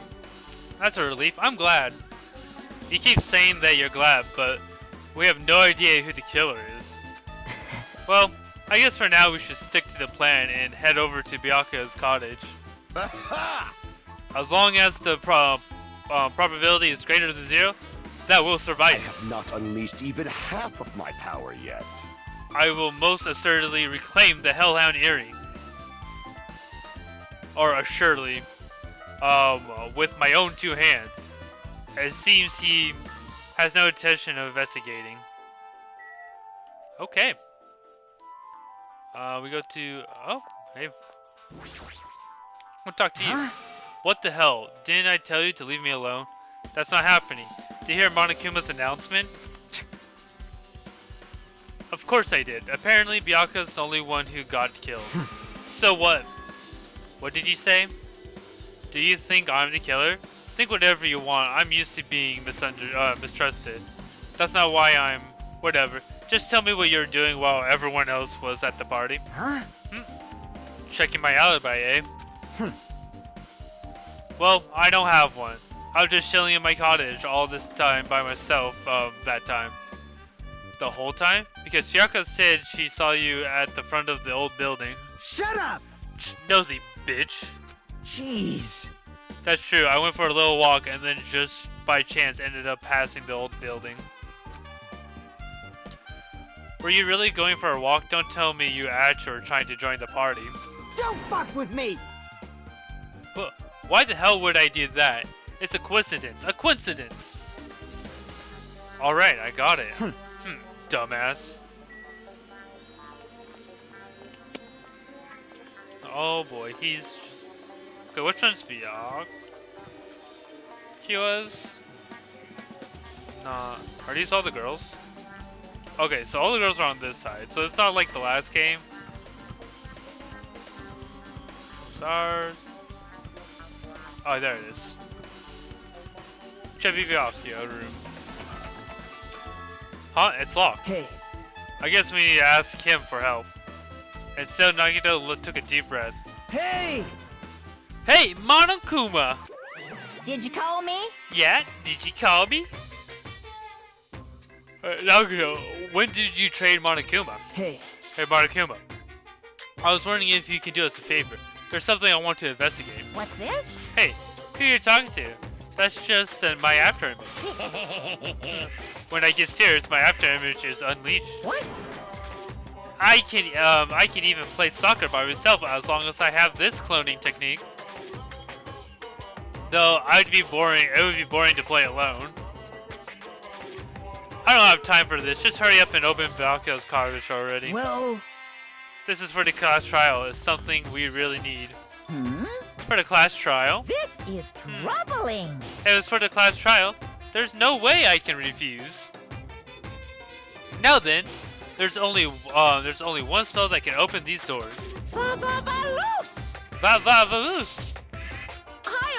That's a relief. I'm glad. You keep saying that you're glad, but we have no idea who the killer is. Well, I guess for now we should stick to the plan and head over to Bianca's cottage. As long as the probability is greater than 0, that will I survive. have not unleashed even half of my power yet. I will most assuredly reclaim the Hellhound earring. Or assuredly, with my own 2 hands. It seems he has no intention of investigating. Okay. We go to... Oh, hey. I'll talk to you. What the hell? Didn't I tell you to leave me alone? That's not happening. Did you hear Monokuma's announcement? Of course I did. Apparently Bianca's the only one who got killed. So what? What did you say? Do you think I'm the killer? Think whatever you want. I'm used to being mistrusted. That's not why I'm... Whatever. Just tell me what you were doing while everyone else was at the party. Huh? Checking my alibi, eh? Well, I don't have one. I was just chilling in my cottage all this time by myself, that time. The whole time? Because Bianca said she saw you at the front of the old building. Shut up! Nosy bitch. Jeez. That's true. I went for a little walk and then just by chance ended up passing the old building. Were you really going for a walk? Don't tell me you actually were trying to join the party. Don't fuck with me! But why the hell would I do that? It's a coincidence. A coincidence! Alright, I got it. Dumbass. Oh boy, he's... Okay, which one's Biancas? Nah. Are these all the girls? Okay, so all the girls are on this side. So it's not like the last game. Stars. Oh, there it is. Chubby Biancas room. Huh? It's locked. Hey, I guess we need to ask him for help. Instead, Nagito took a deep breath. hey! Hey, Monokuma! Did you call me? Yeah? Did you call me? Nagito, when did you trade Monokuma? Hey, Hey, Monokuma. I was wondering if you could do us a favor. There's something I want to investigate. What's this? Hey, who are you talking to? That's just my after image. When I get serious, my after image is unleashed. What? I can even play soccer by myself as long as I have this cloning technique. Though I'd be boring. It would be boring to play alone. I don't have time for this. Just hurry up and open Biancas Cottage already. well... This is for the class trial. It's something we really need. Hmm? For the class trial? This is troubling. If it's for the class trial, there's no way I can refuse. Now then, there's only one spell that can open these doors. Va-va-va-loose! Va-va-va-loose!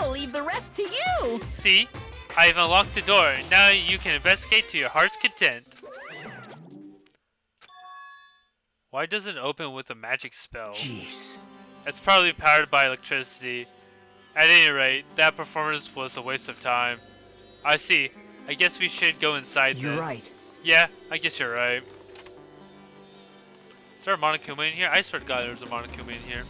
I'll leave the rest to you. See? I've unlocked the door. Now you can investigate to your heart's content. Why does it open with a magic spell? Jeez. It's probably powered by electricity. At any rate, that performance was a waste of time. I see. I guess we should go inside You're then. right. Yeah, I guess you're right. Is there a Monokuma in here? I swear to God there's a Monokuma in here.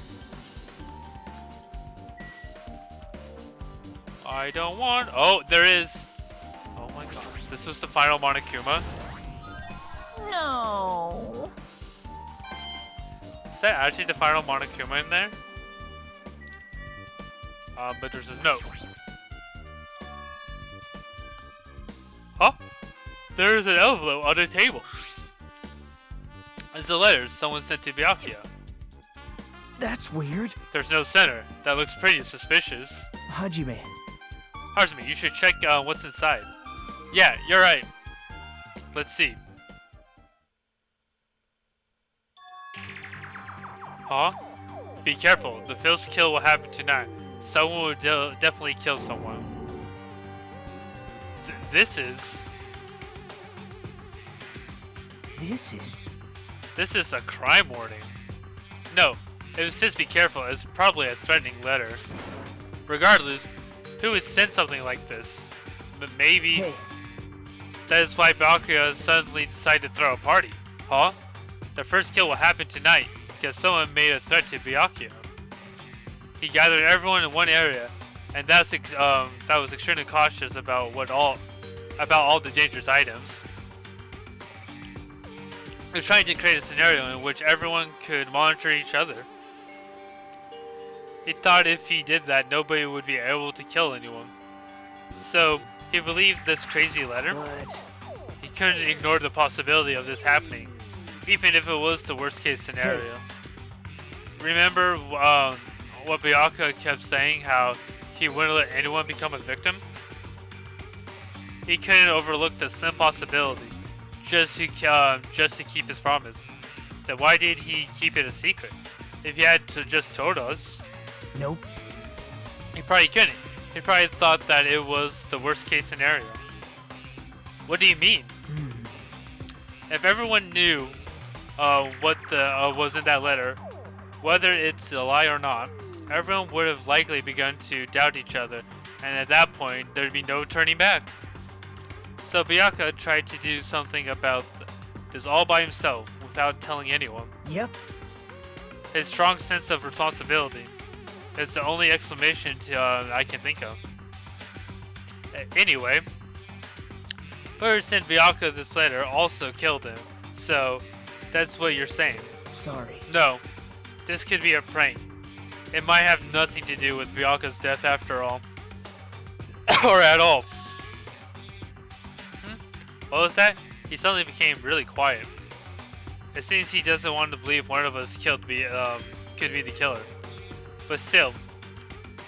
I don't want... Oh, there is! Oh my gosh. This was the final Monokuma? No. Is that actually the final Monokuma in there? But there's this note. Huh? There's an envelope on the table. It's a letter someone sent to Biancas. That's weird. There's no center. That looks pretty suspicious. Hajime. Harsumi, you should check what's inside. Yeah, you're right. Let's see. Huh? Be careful. The first kill will happen tonight. Someone will definitely kill someone. This is a crime warning. No, if it says be careful, it's probably a threatening letter. Regardless, who would send something like this? But maybe Hey, that is why Biancas suddenly decided to throw a party. Huh? The first kill will happen tonight because someone made a threat to Biancas. He gathered everyone in one area, and that was extremely cautious about all the dangerous items. He was trying to create a scenario in which everyone could monitor each other. He thought if he did that, nobody would be able to kill anyone. So, he believed this crazy letter. but... He couldn't ignore the possibility of this happening, even if it was the worst case scenario. Remember what Biancas kept saying, how he wouldn't let anyone become a victim? He couldn't overlook the slim possibility, just to keep his promise. Then why did he keep it a secret? If he had to just told us, Nope. he probably couldn't. He probably thought that it was the worst case scenario. What do you mean? If everyone knew what was in that letter, whether it's a lie or not, everyone would have likely begun to doubt each other, and at that point, there'd be no turning back. So Biancas tried to do something about this all by himself, without telling anyone. Yep. His strong sense of responsibility is the only explanation I can think of. Anyway, whoever sent Bianca this letter also killed him. So, that's what you're saying. Sorry. No, this could be a prank. It might have nothing to do with Bianca's death after all. Or at all. What was that? He suddenly became really quiet. It seems he doesn't want to believe one of us could be the killer. But still,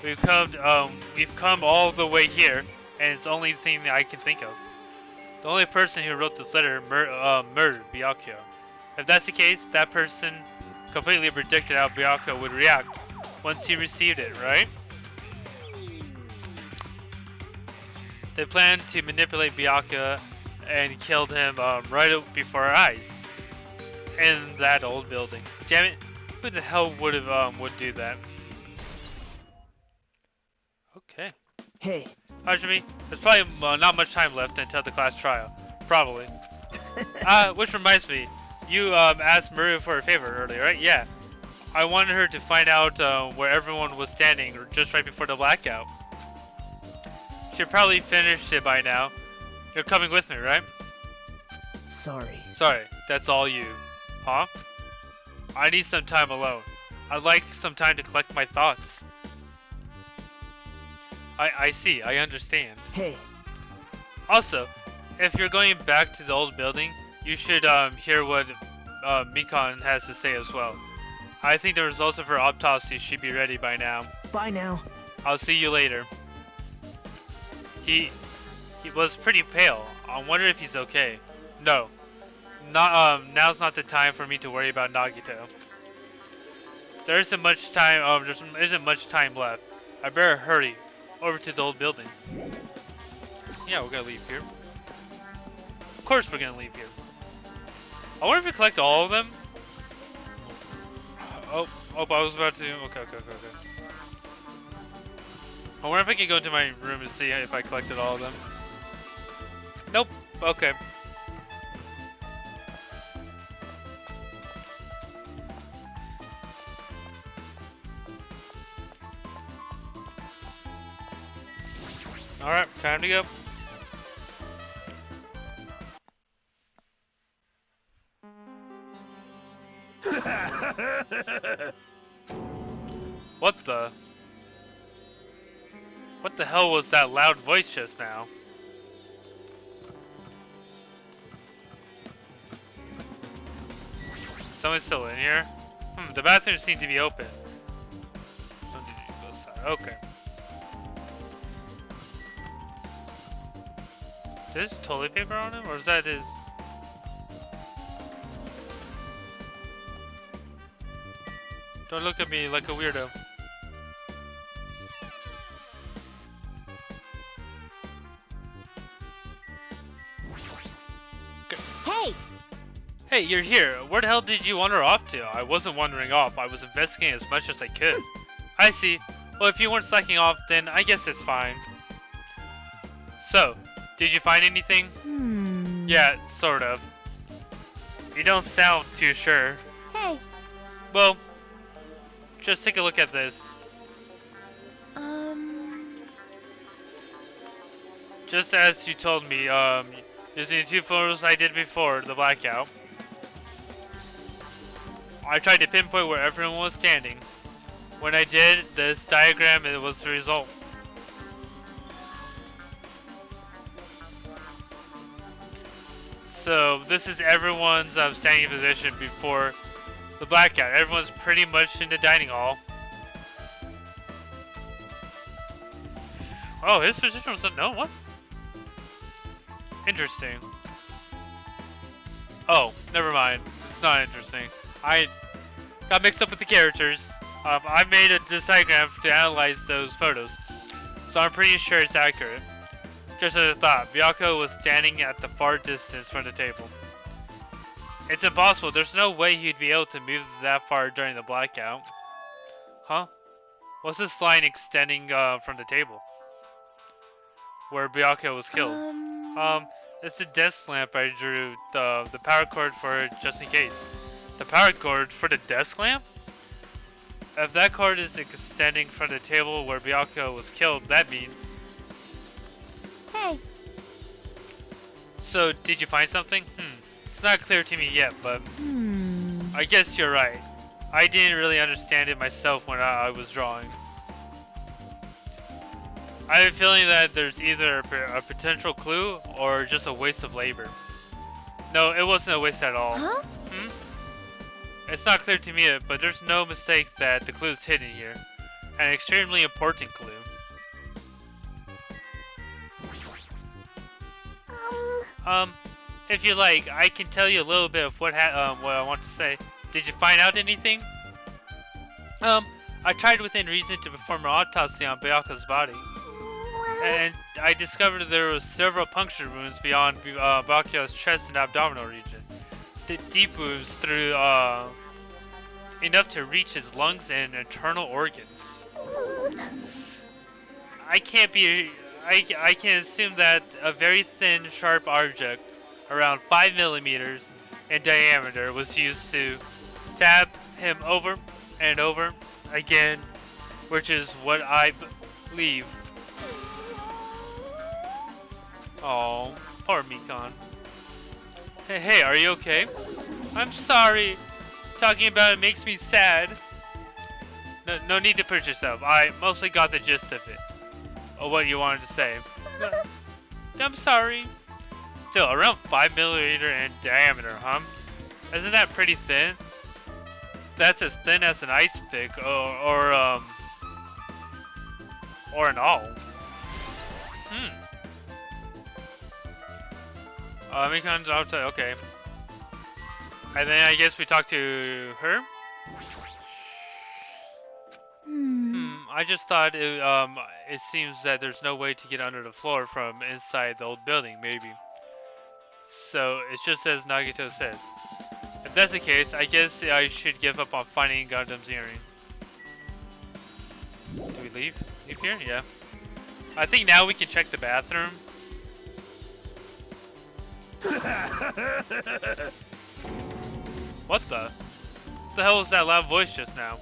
we've come all the way here, and it's the only thing that I can think of. The only person who wrote this letter murdered Bianca. If that's the case, that person completely predicted how Bianca would react once he received it, right? They planned to manipulate Bianca and killed him right before our eyes in that old building. Damn it! Who the hell would do that? Okay. Hey. Hajime, there's probably not much time left until the class trial. Probably. Which reminds me, you asked Maria for a favor earlier, right? Yeah. I wanted her to find out where everyone was standing just right before the blackout. She'd probably finished it by now. You're coming with me, right? Sorry. Sorry, that's all you. Huh? I need some time alone. I'd like some time to collect my thoughts. I see, I understand. Hey. Also, if you're going back to the old building, you should hear what Mikon has to say as well. I think the results of her autopsy should be ready by now. Bye now. I'll see you later. He was pretty pale. I wonder if he's okay. No. Now's not the time for me to worry about Nagito. There isn't much time left. I better hurry over to the old building. Yeah, we're gonna leave here. Of course we're gonna leave here. I wonder if we collect all of them. Oh, I was about to. Okay. I wonder if I can go into my room to see if I collected all of them. Nope. Okay. Alright, time to go. What the hell was that loud voice just now? Someone's still in here? The bathrooms seem to be open. Okay. Is this toilet paper on him, or is that his... Don't look at me like a weirdo. Hey! Hey, you're here. Where the hell did you wander off to? I wasn't wandering off. I was investigating as much as I could. I see. Well, if you weren't slacking off, then I guess it's fine. So, did you find anything? Yeah, sort of. You don't sound too sure. Hey. Well, just take a look at this. Just as you told me, using the 2 photos I did before the blackout. I tried to pinpoint where everyone was standing. When I did this diagram, it was the result. So this is everyone's standing position before the blackout. Everyone's pretty much in the dining hall. Oh, his position was no what? Interesting. Oh, never mind. It's not interesting. I got mixed up with the characters. I made this diagram to analyze those photos, so I'm pretty sure it's accurate. Just as a thought, Bianca was standing at the far distance from the table. It's impossible. There's no way he'd be able to move that far during the blackout. Huh? What's this line extending from the table where Bianca was killed? It's the desk lamp I drew the power cord for it just in case. The power cord for the desk lamp? If that cord is extending from the table where Bianca was killed, that means... Hey, So, did you find something? It's not clear to me yet, but I guess you're right. I didn't really understand it myself when I was drawing. I have a feeling that there's either a potential clue or just a waste of labor. No, it wasn't a waste at all. huh? It's not clear to me, but there's no mistake that the clue is hidden here. An extremely important clue. If you like, I can tell you a little bit of what I want to say. Did you find out anything? I tried within reason to perform an autopsy on Biancas Body, and I discovered there were several puncture wounds beyond Biancas' chest and abdominal region. Deep wounds through enough to reach his lungs and internal organs. I can assume that a very thin, sharp object, around 5 millimeters in diameter, was used to stab him over and over again, which is what I believe. Oh, poor Mikon. Hey, are you okay? I'm sorry. Talking about it makes me sad. No need to push yourself. I mostly got the gist of it. Or what you wanted to say. I'm sorry. Still, around 5 millimeter in diameter, huh? Isn't that pretty thin? That's as thin as an ice pick, or an awl. Mikon's outside, okay. And then I guess we talk to her? I just thought it seems that there's no way to get under the floor from inside the old building, maybe. So it's just as Nagito said. If that's the case, I guess I should give up on finding Gundam's earring. Do we leave? Leave here? Yeah. I think now we can check the bathroom. What the? What the hell was that loud voice just now?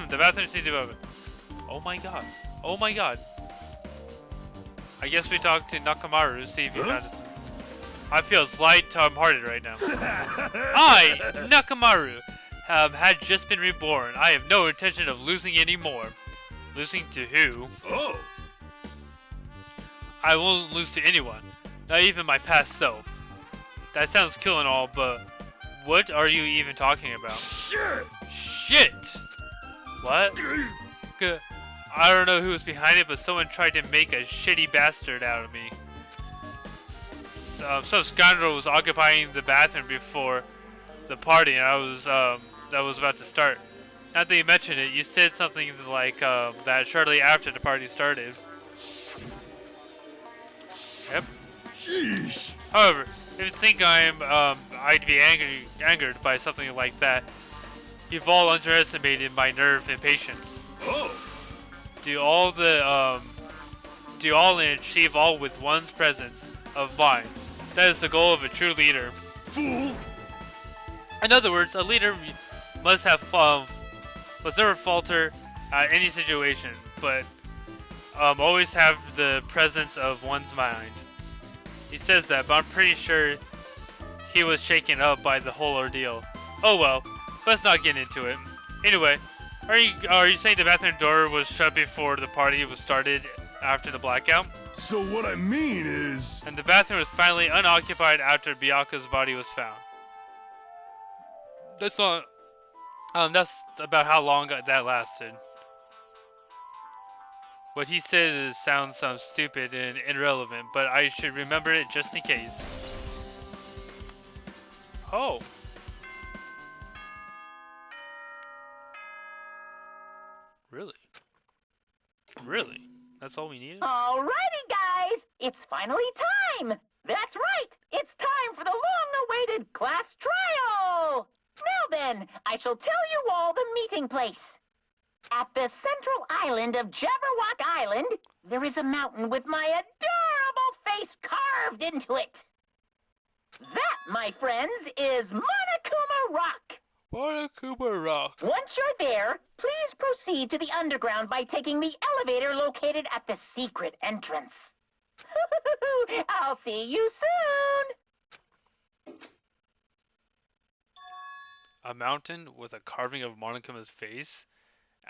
The bathroom seems to be open. Oh my god. Oh my god. I guess we talk to Nakamaru to see if he found it. I feel light-hearted right now. I, Nakamaru, had just been reborn. I have no intention of losing anymore. Losing to who? Oh! I won't lose to anyone. Not even my past self. That sounds cool and all, but what are you even talking about? Shit! Shit! What? I don't know who was behind it, but someone tried to make a shitty bastard out of me. Some scoundrel was occupying the bathroom before the party, and that was about to start. Not that you mentioned it, you said something like that shortly after the party started. Yep. Sheesh! However, if you think I'd be angered by something like that, you've all underestimated my nerve and patience. Oh! Do all and achieve all with one's presence of mind. That is the goal of a true leader. Fool! In other words, a leader must never falter at any situation, but always have the presence of one's mind. He says that, but I'm pretty sure he was shaken up by the whole ordeal. Oh well, let's not get into it. Anyway, are you saying the bathroom door was shut before the party was started after the blackout? So what I mean is... And the bathroom was finally unoccupied after Bianca's body was found. That's not... that's about how long that lasted. What he says sounds stupid and irrelevant, but I should remember it just in case. Oh. Really? Really? That's all we needed? Alrighty, guys! It's finally time! That's right! It's time for the long-awaited class trial! Now then, I shall tell you all the meeting place. At the central island of Jabberwock Island, there is a mountain with my adorable face carved into it. That, my friends, is Monokuma Rock. Monokuma Rock. Once you're there, please proceed to the underground by taking the elevator located at the secret entrance. I'll see you soon! A mountain with a carving of Monokuma's face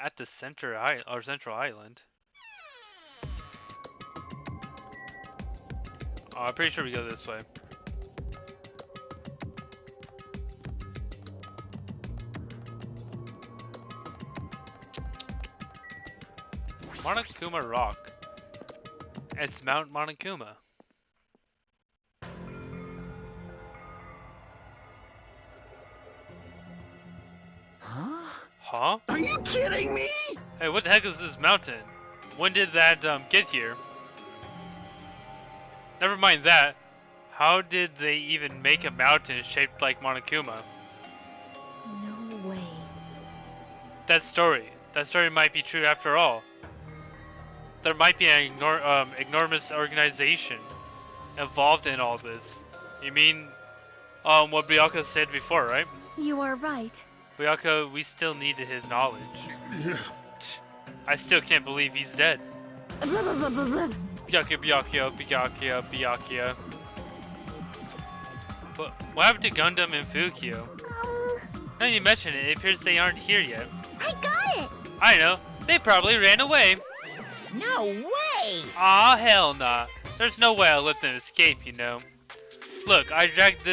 at the central island. Oh, I'm pretty sure we go this way. Monokuma Rock. It's Mount Monokuma. Huh? Are you kidding me? Hey, what the heck is this mountain? When did that get here? Never mind that. How did they even make a mountain shaped like Monokuma? No way. That story might be true after all. There might be an enormous organization involved in all this. You mean what Bianca said before, right? You are right. Bianca, we still needed his knowledge. I still can't believe he's dead. Biakia. But what happened to Gundam and Fukio? Now you mention it, it appears they aren't here yet. I got it! I know, they probably ran away. No way! Aw, hell nah. There's no way I'll let them escape, you know. Look, I dragged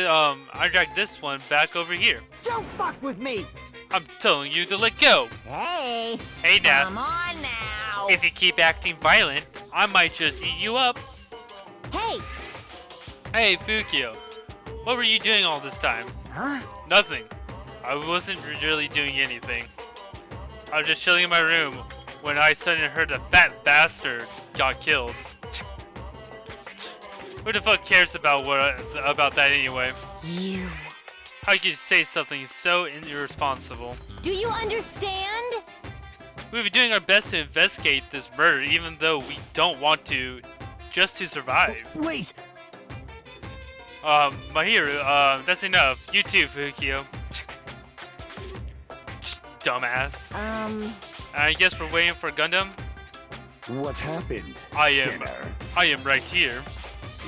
this one back over here. Don't fuck with me! I'm telling you to let go. Hey! Hey now, Come on now! if you keep acting violent, I might just eat you up. Hey! Hey, Fukio, what were you doing all this time? Huh? Nothing. I wasn't really doing anything. I was just chilling in my room when I suddenly heard a fat bastard got killed. Who the fuck cares about about that anyway? You. How could you say something so irresponsible? Do you understand? We've been doing our best to investigate this murder even though we don't want to, just to survive. Wait! Mahiru, that's enough. You too, Fukio. Dumbass. I guess we're waiting for Gundam? What happened, I sinner? am right here.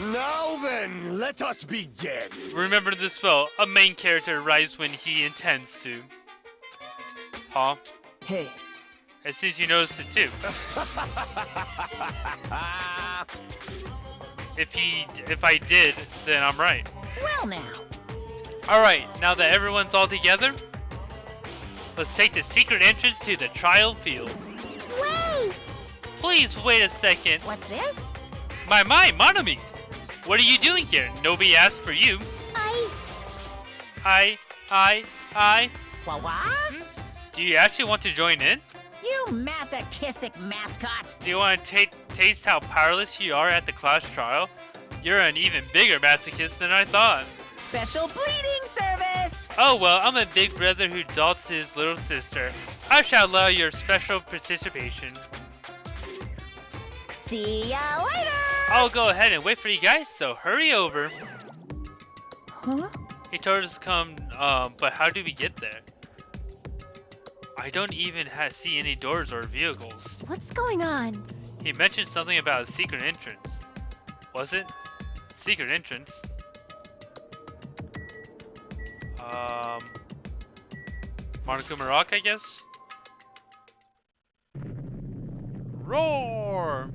Now then, let us begin. Remember this well, a main character arrives when he intends to. Huh? Hey. It seems you noticed it too. If I did, then I'm right. Well now. Alright, now that everyone's all together, let's take the secret entrance to the trial field. Wait! Please wait a second. What's this? My, Monomi! What are you doing here? Nobody asked for you. I. What? Do you actually want to join in? You masochistic mascot! Do you want to taste how powerless you are at the class trial? You're an even bigger masochist than I thought. Special bleeding service! Oh well, I'm a big brother who dotes his little sister. I shall allow your special participation. See ya later! I'll go ahead and wait for you guys, so hurry over. Huh? He told us to come, but how do we get there? I don't even see any doors or vehicles. What's going on? He mentioned something about a secret entrance. Was it? Secret entrance? Monokuma Rock, I guess? Roar!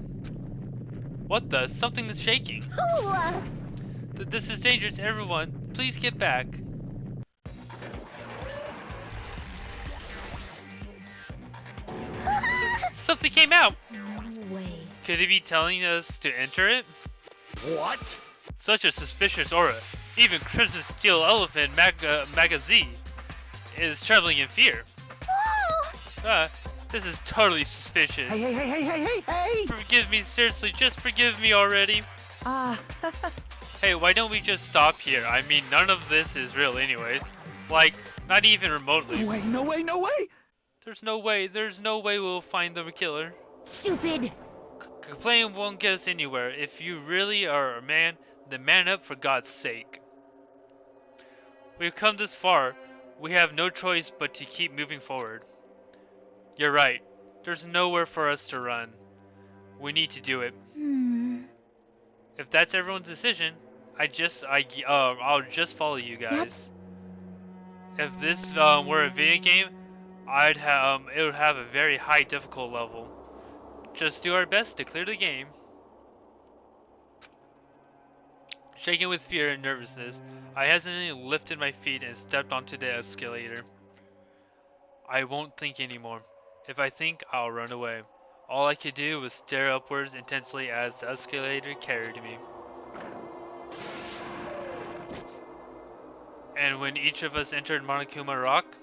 What the? Something is shaking. This is dangerous, everyone. Please get back. Something came out! No way. Could he be telling us to enter it? What? Such a suspicious aura. Even Crimson Steel Elephant Magazine is trembling in fear. This is totally suspicious. Hey! Forgive me, seriously, just forgive me already. Hey, why don't we just stop here? I mean, none of this is real anyways. Like, not even remotely. No way! There's no way we'll find the killer. Stupid! Complaining won't get us anywhere. If you really are a man, then man up for God's sake. We've come this far. We have no choice but to keep moving forward. You're right. There's nowhere for us to run. We need to do it. If that's everyone's decision, I'll just follow you guys. If this were a video game, it would have a very high difficult level. Just do our best to clear the game. Shaking with fear and nervousness, I hesitantly lifted my feet and stepped onto the escalator. I won't think anymore. If I think, I'll run away. All I could do was stare upwards intensely as the escalator carried me. And when each of us entered Monokuma Rock,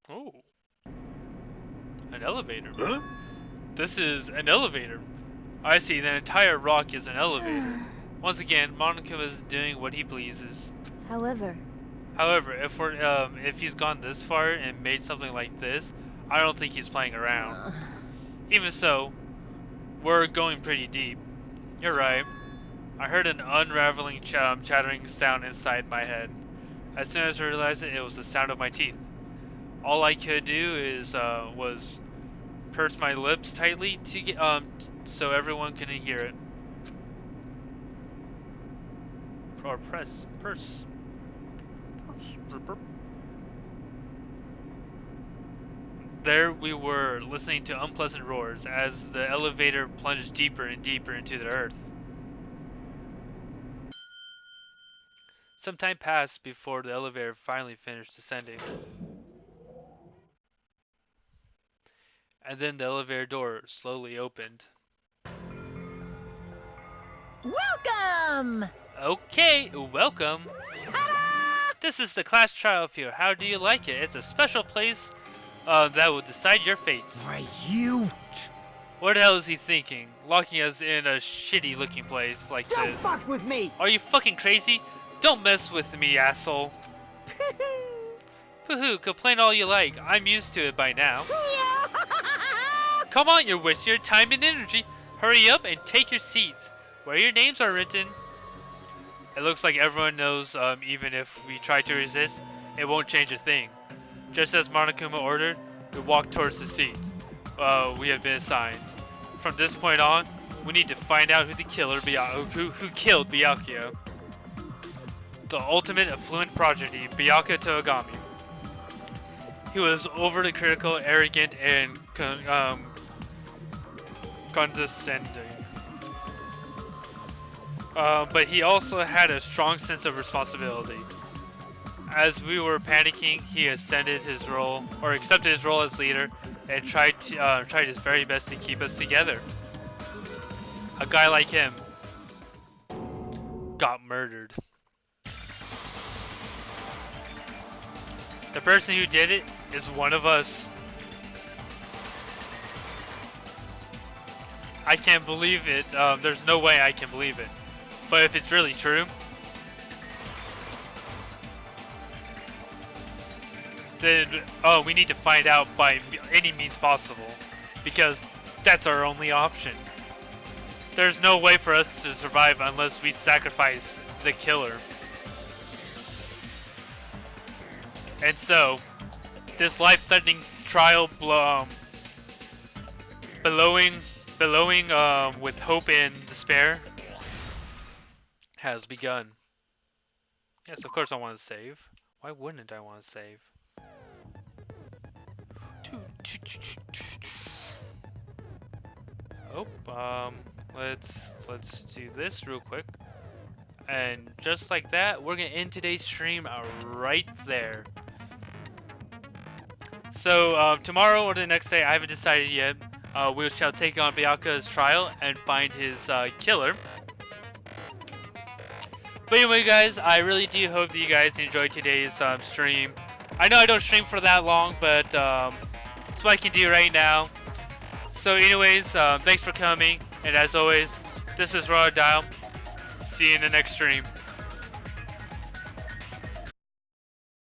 oh, an elevator. Huh? This is an elevator. I see, the entire rock is an elevator. Once again, Monokuma is doing what he pleases. However, if he's gone this far and made something like this, I don't think he's playing around. Even so, we're going pretty deep. You're right. I heard an unraveling chattering sound inside my head. As soon as I realized it, it was the sound of my teeth. All I could do was purse my lips tightly to get so everyone couldn't hear it. Or purse. There we were, listening to unpleasant roars as the elevator plunged deeper and deeper into the earth. Some time passed before the elevator finally finished descending. And then the elevator door slowly opened. Welcome! Okay, welcome. This is the class trial field. How do you like it? It's a special place that will decide your fates. Why, you... What the hell is he thinking? Locking us in a shitty looking place like Don't this. fuck with me! Are you fucking crazy? Don't mess with me, asshole. Hoo-hoo, complain all you like. I'm used to it by now. Come on, you're wasting your time and energy. Hurry up and take your seats, where your names are written. It looks like everyone knows, even if we try to resist, it won't change a thing. Just as Monokuma ordered, we walk towards the seats we have been assigned. From this point on, we need to find out who the killer who killed Byakuya. The ultimate affluent prodigy, Byakuya Togami. He was overly critical, arrogant, and condescending. But he also had a strong sense of responsibility. As we were panicking, he accepted his role as leader and tried his very best to keep us together. A guy like him got murdered. The person who did it is one of us. I can't believe it. There's no way I can believe it. But if it's really true, then we need to find out by any means possible, because that's our only option. There's no way for us to survive unless we sacrifice the killer. And so, this life-threatening trial bellowing with hope and despair has begun. Yes, of course I want to save. Why wouldn't I want to save? Oh, let's do this real quick. And just like that, we're gonna end today's stream right there. So tomorrow or the next day, I haven't decided yet. We shall take on Byakuya's trial and find his killer. But anyway, guys, I really do hope that you guys enjoyed today's stream. I know I don't stream for that long, but that's what I can do right now. So anyways, thanks for coming, and as always, this is Rollout Dino. See you in the next stream.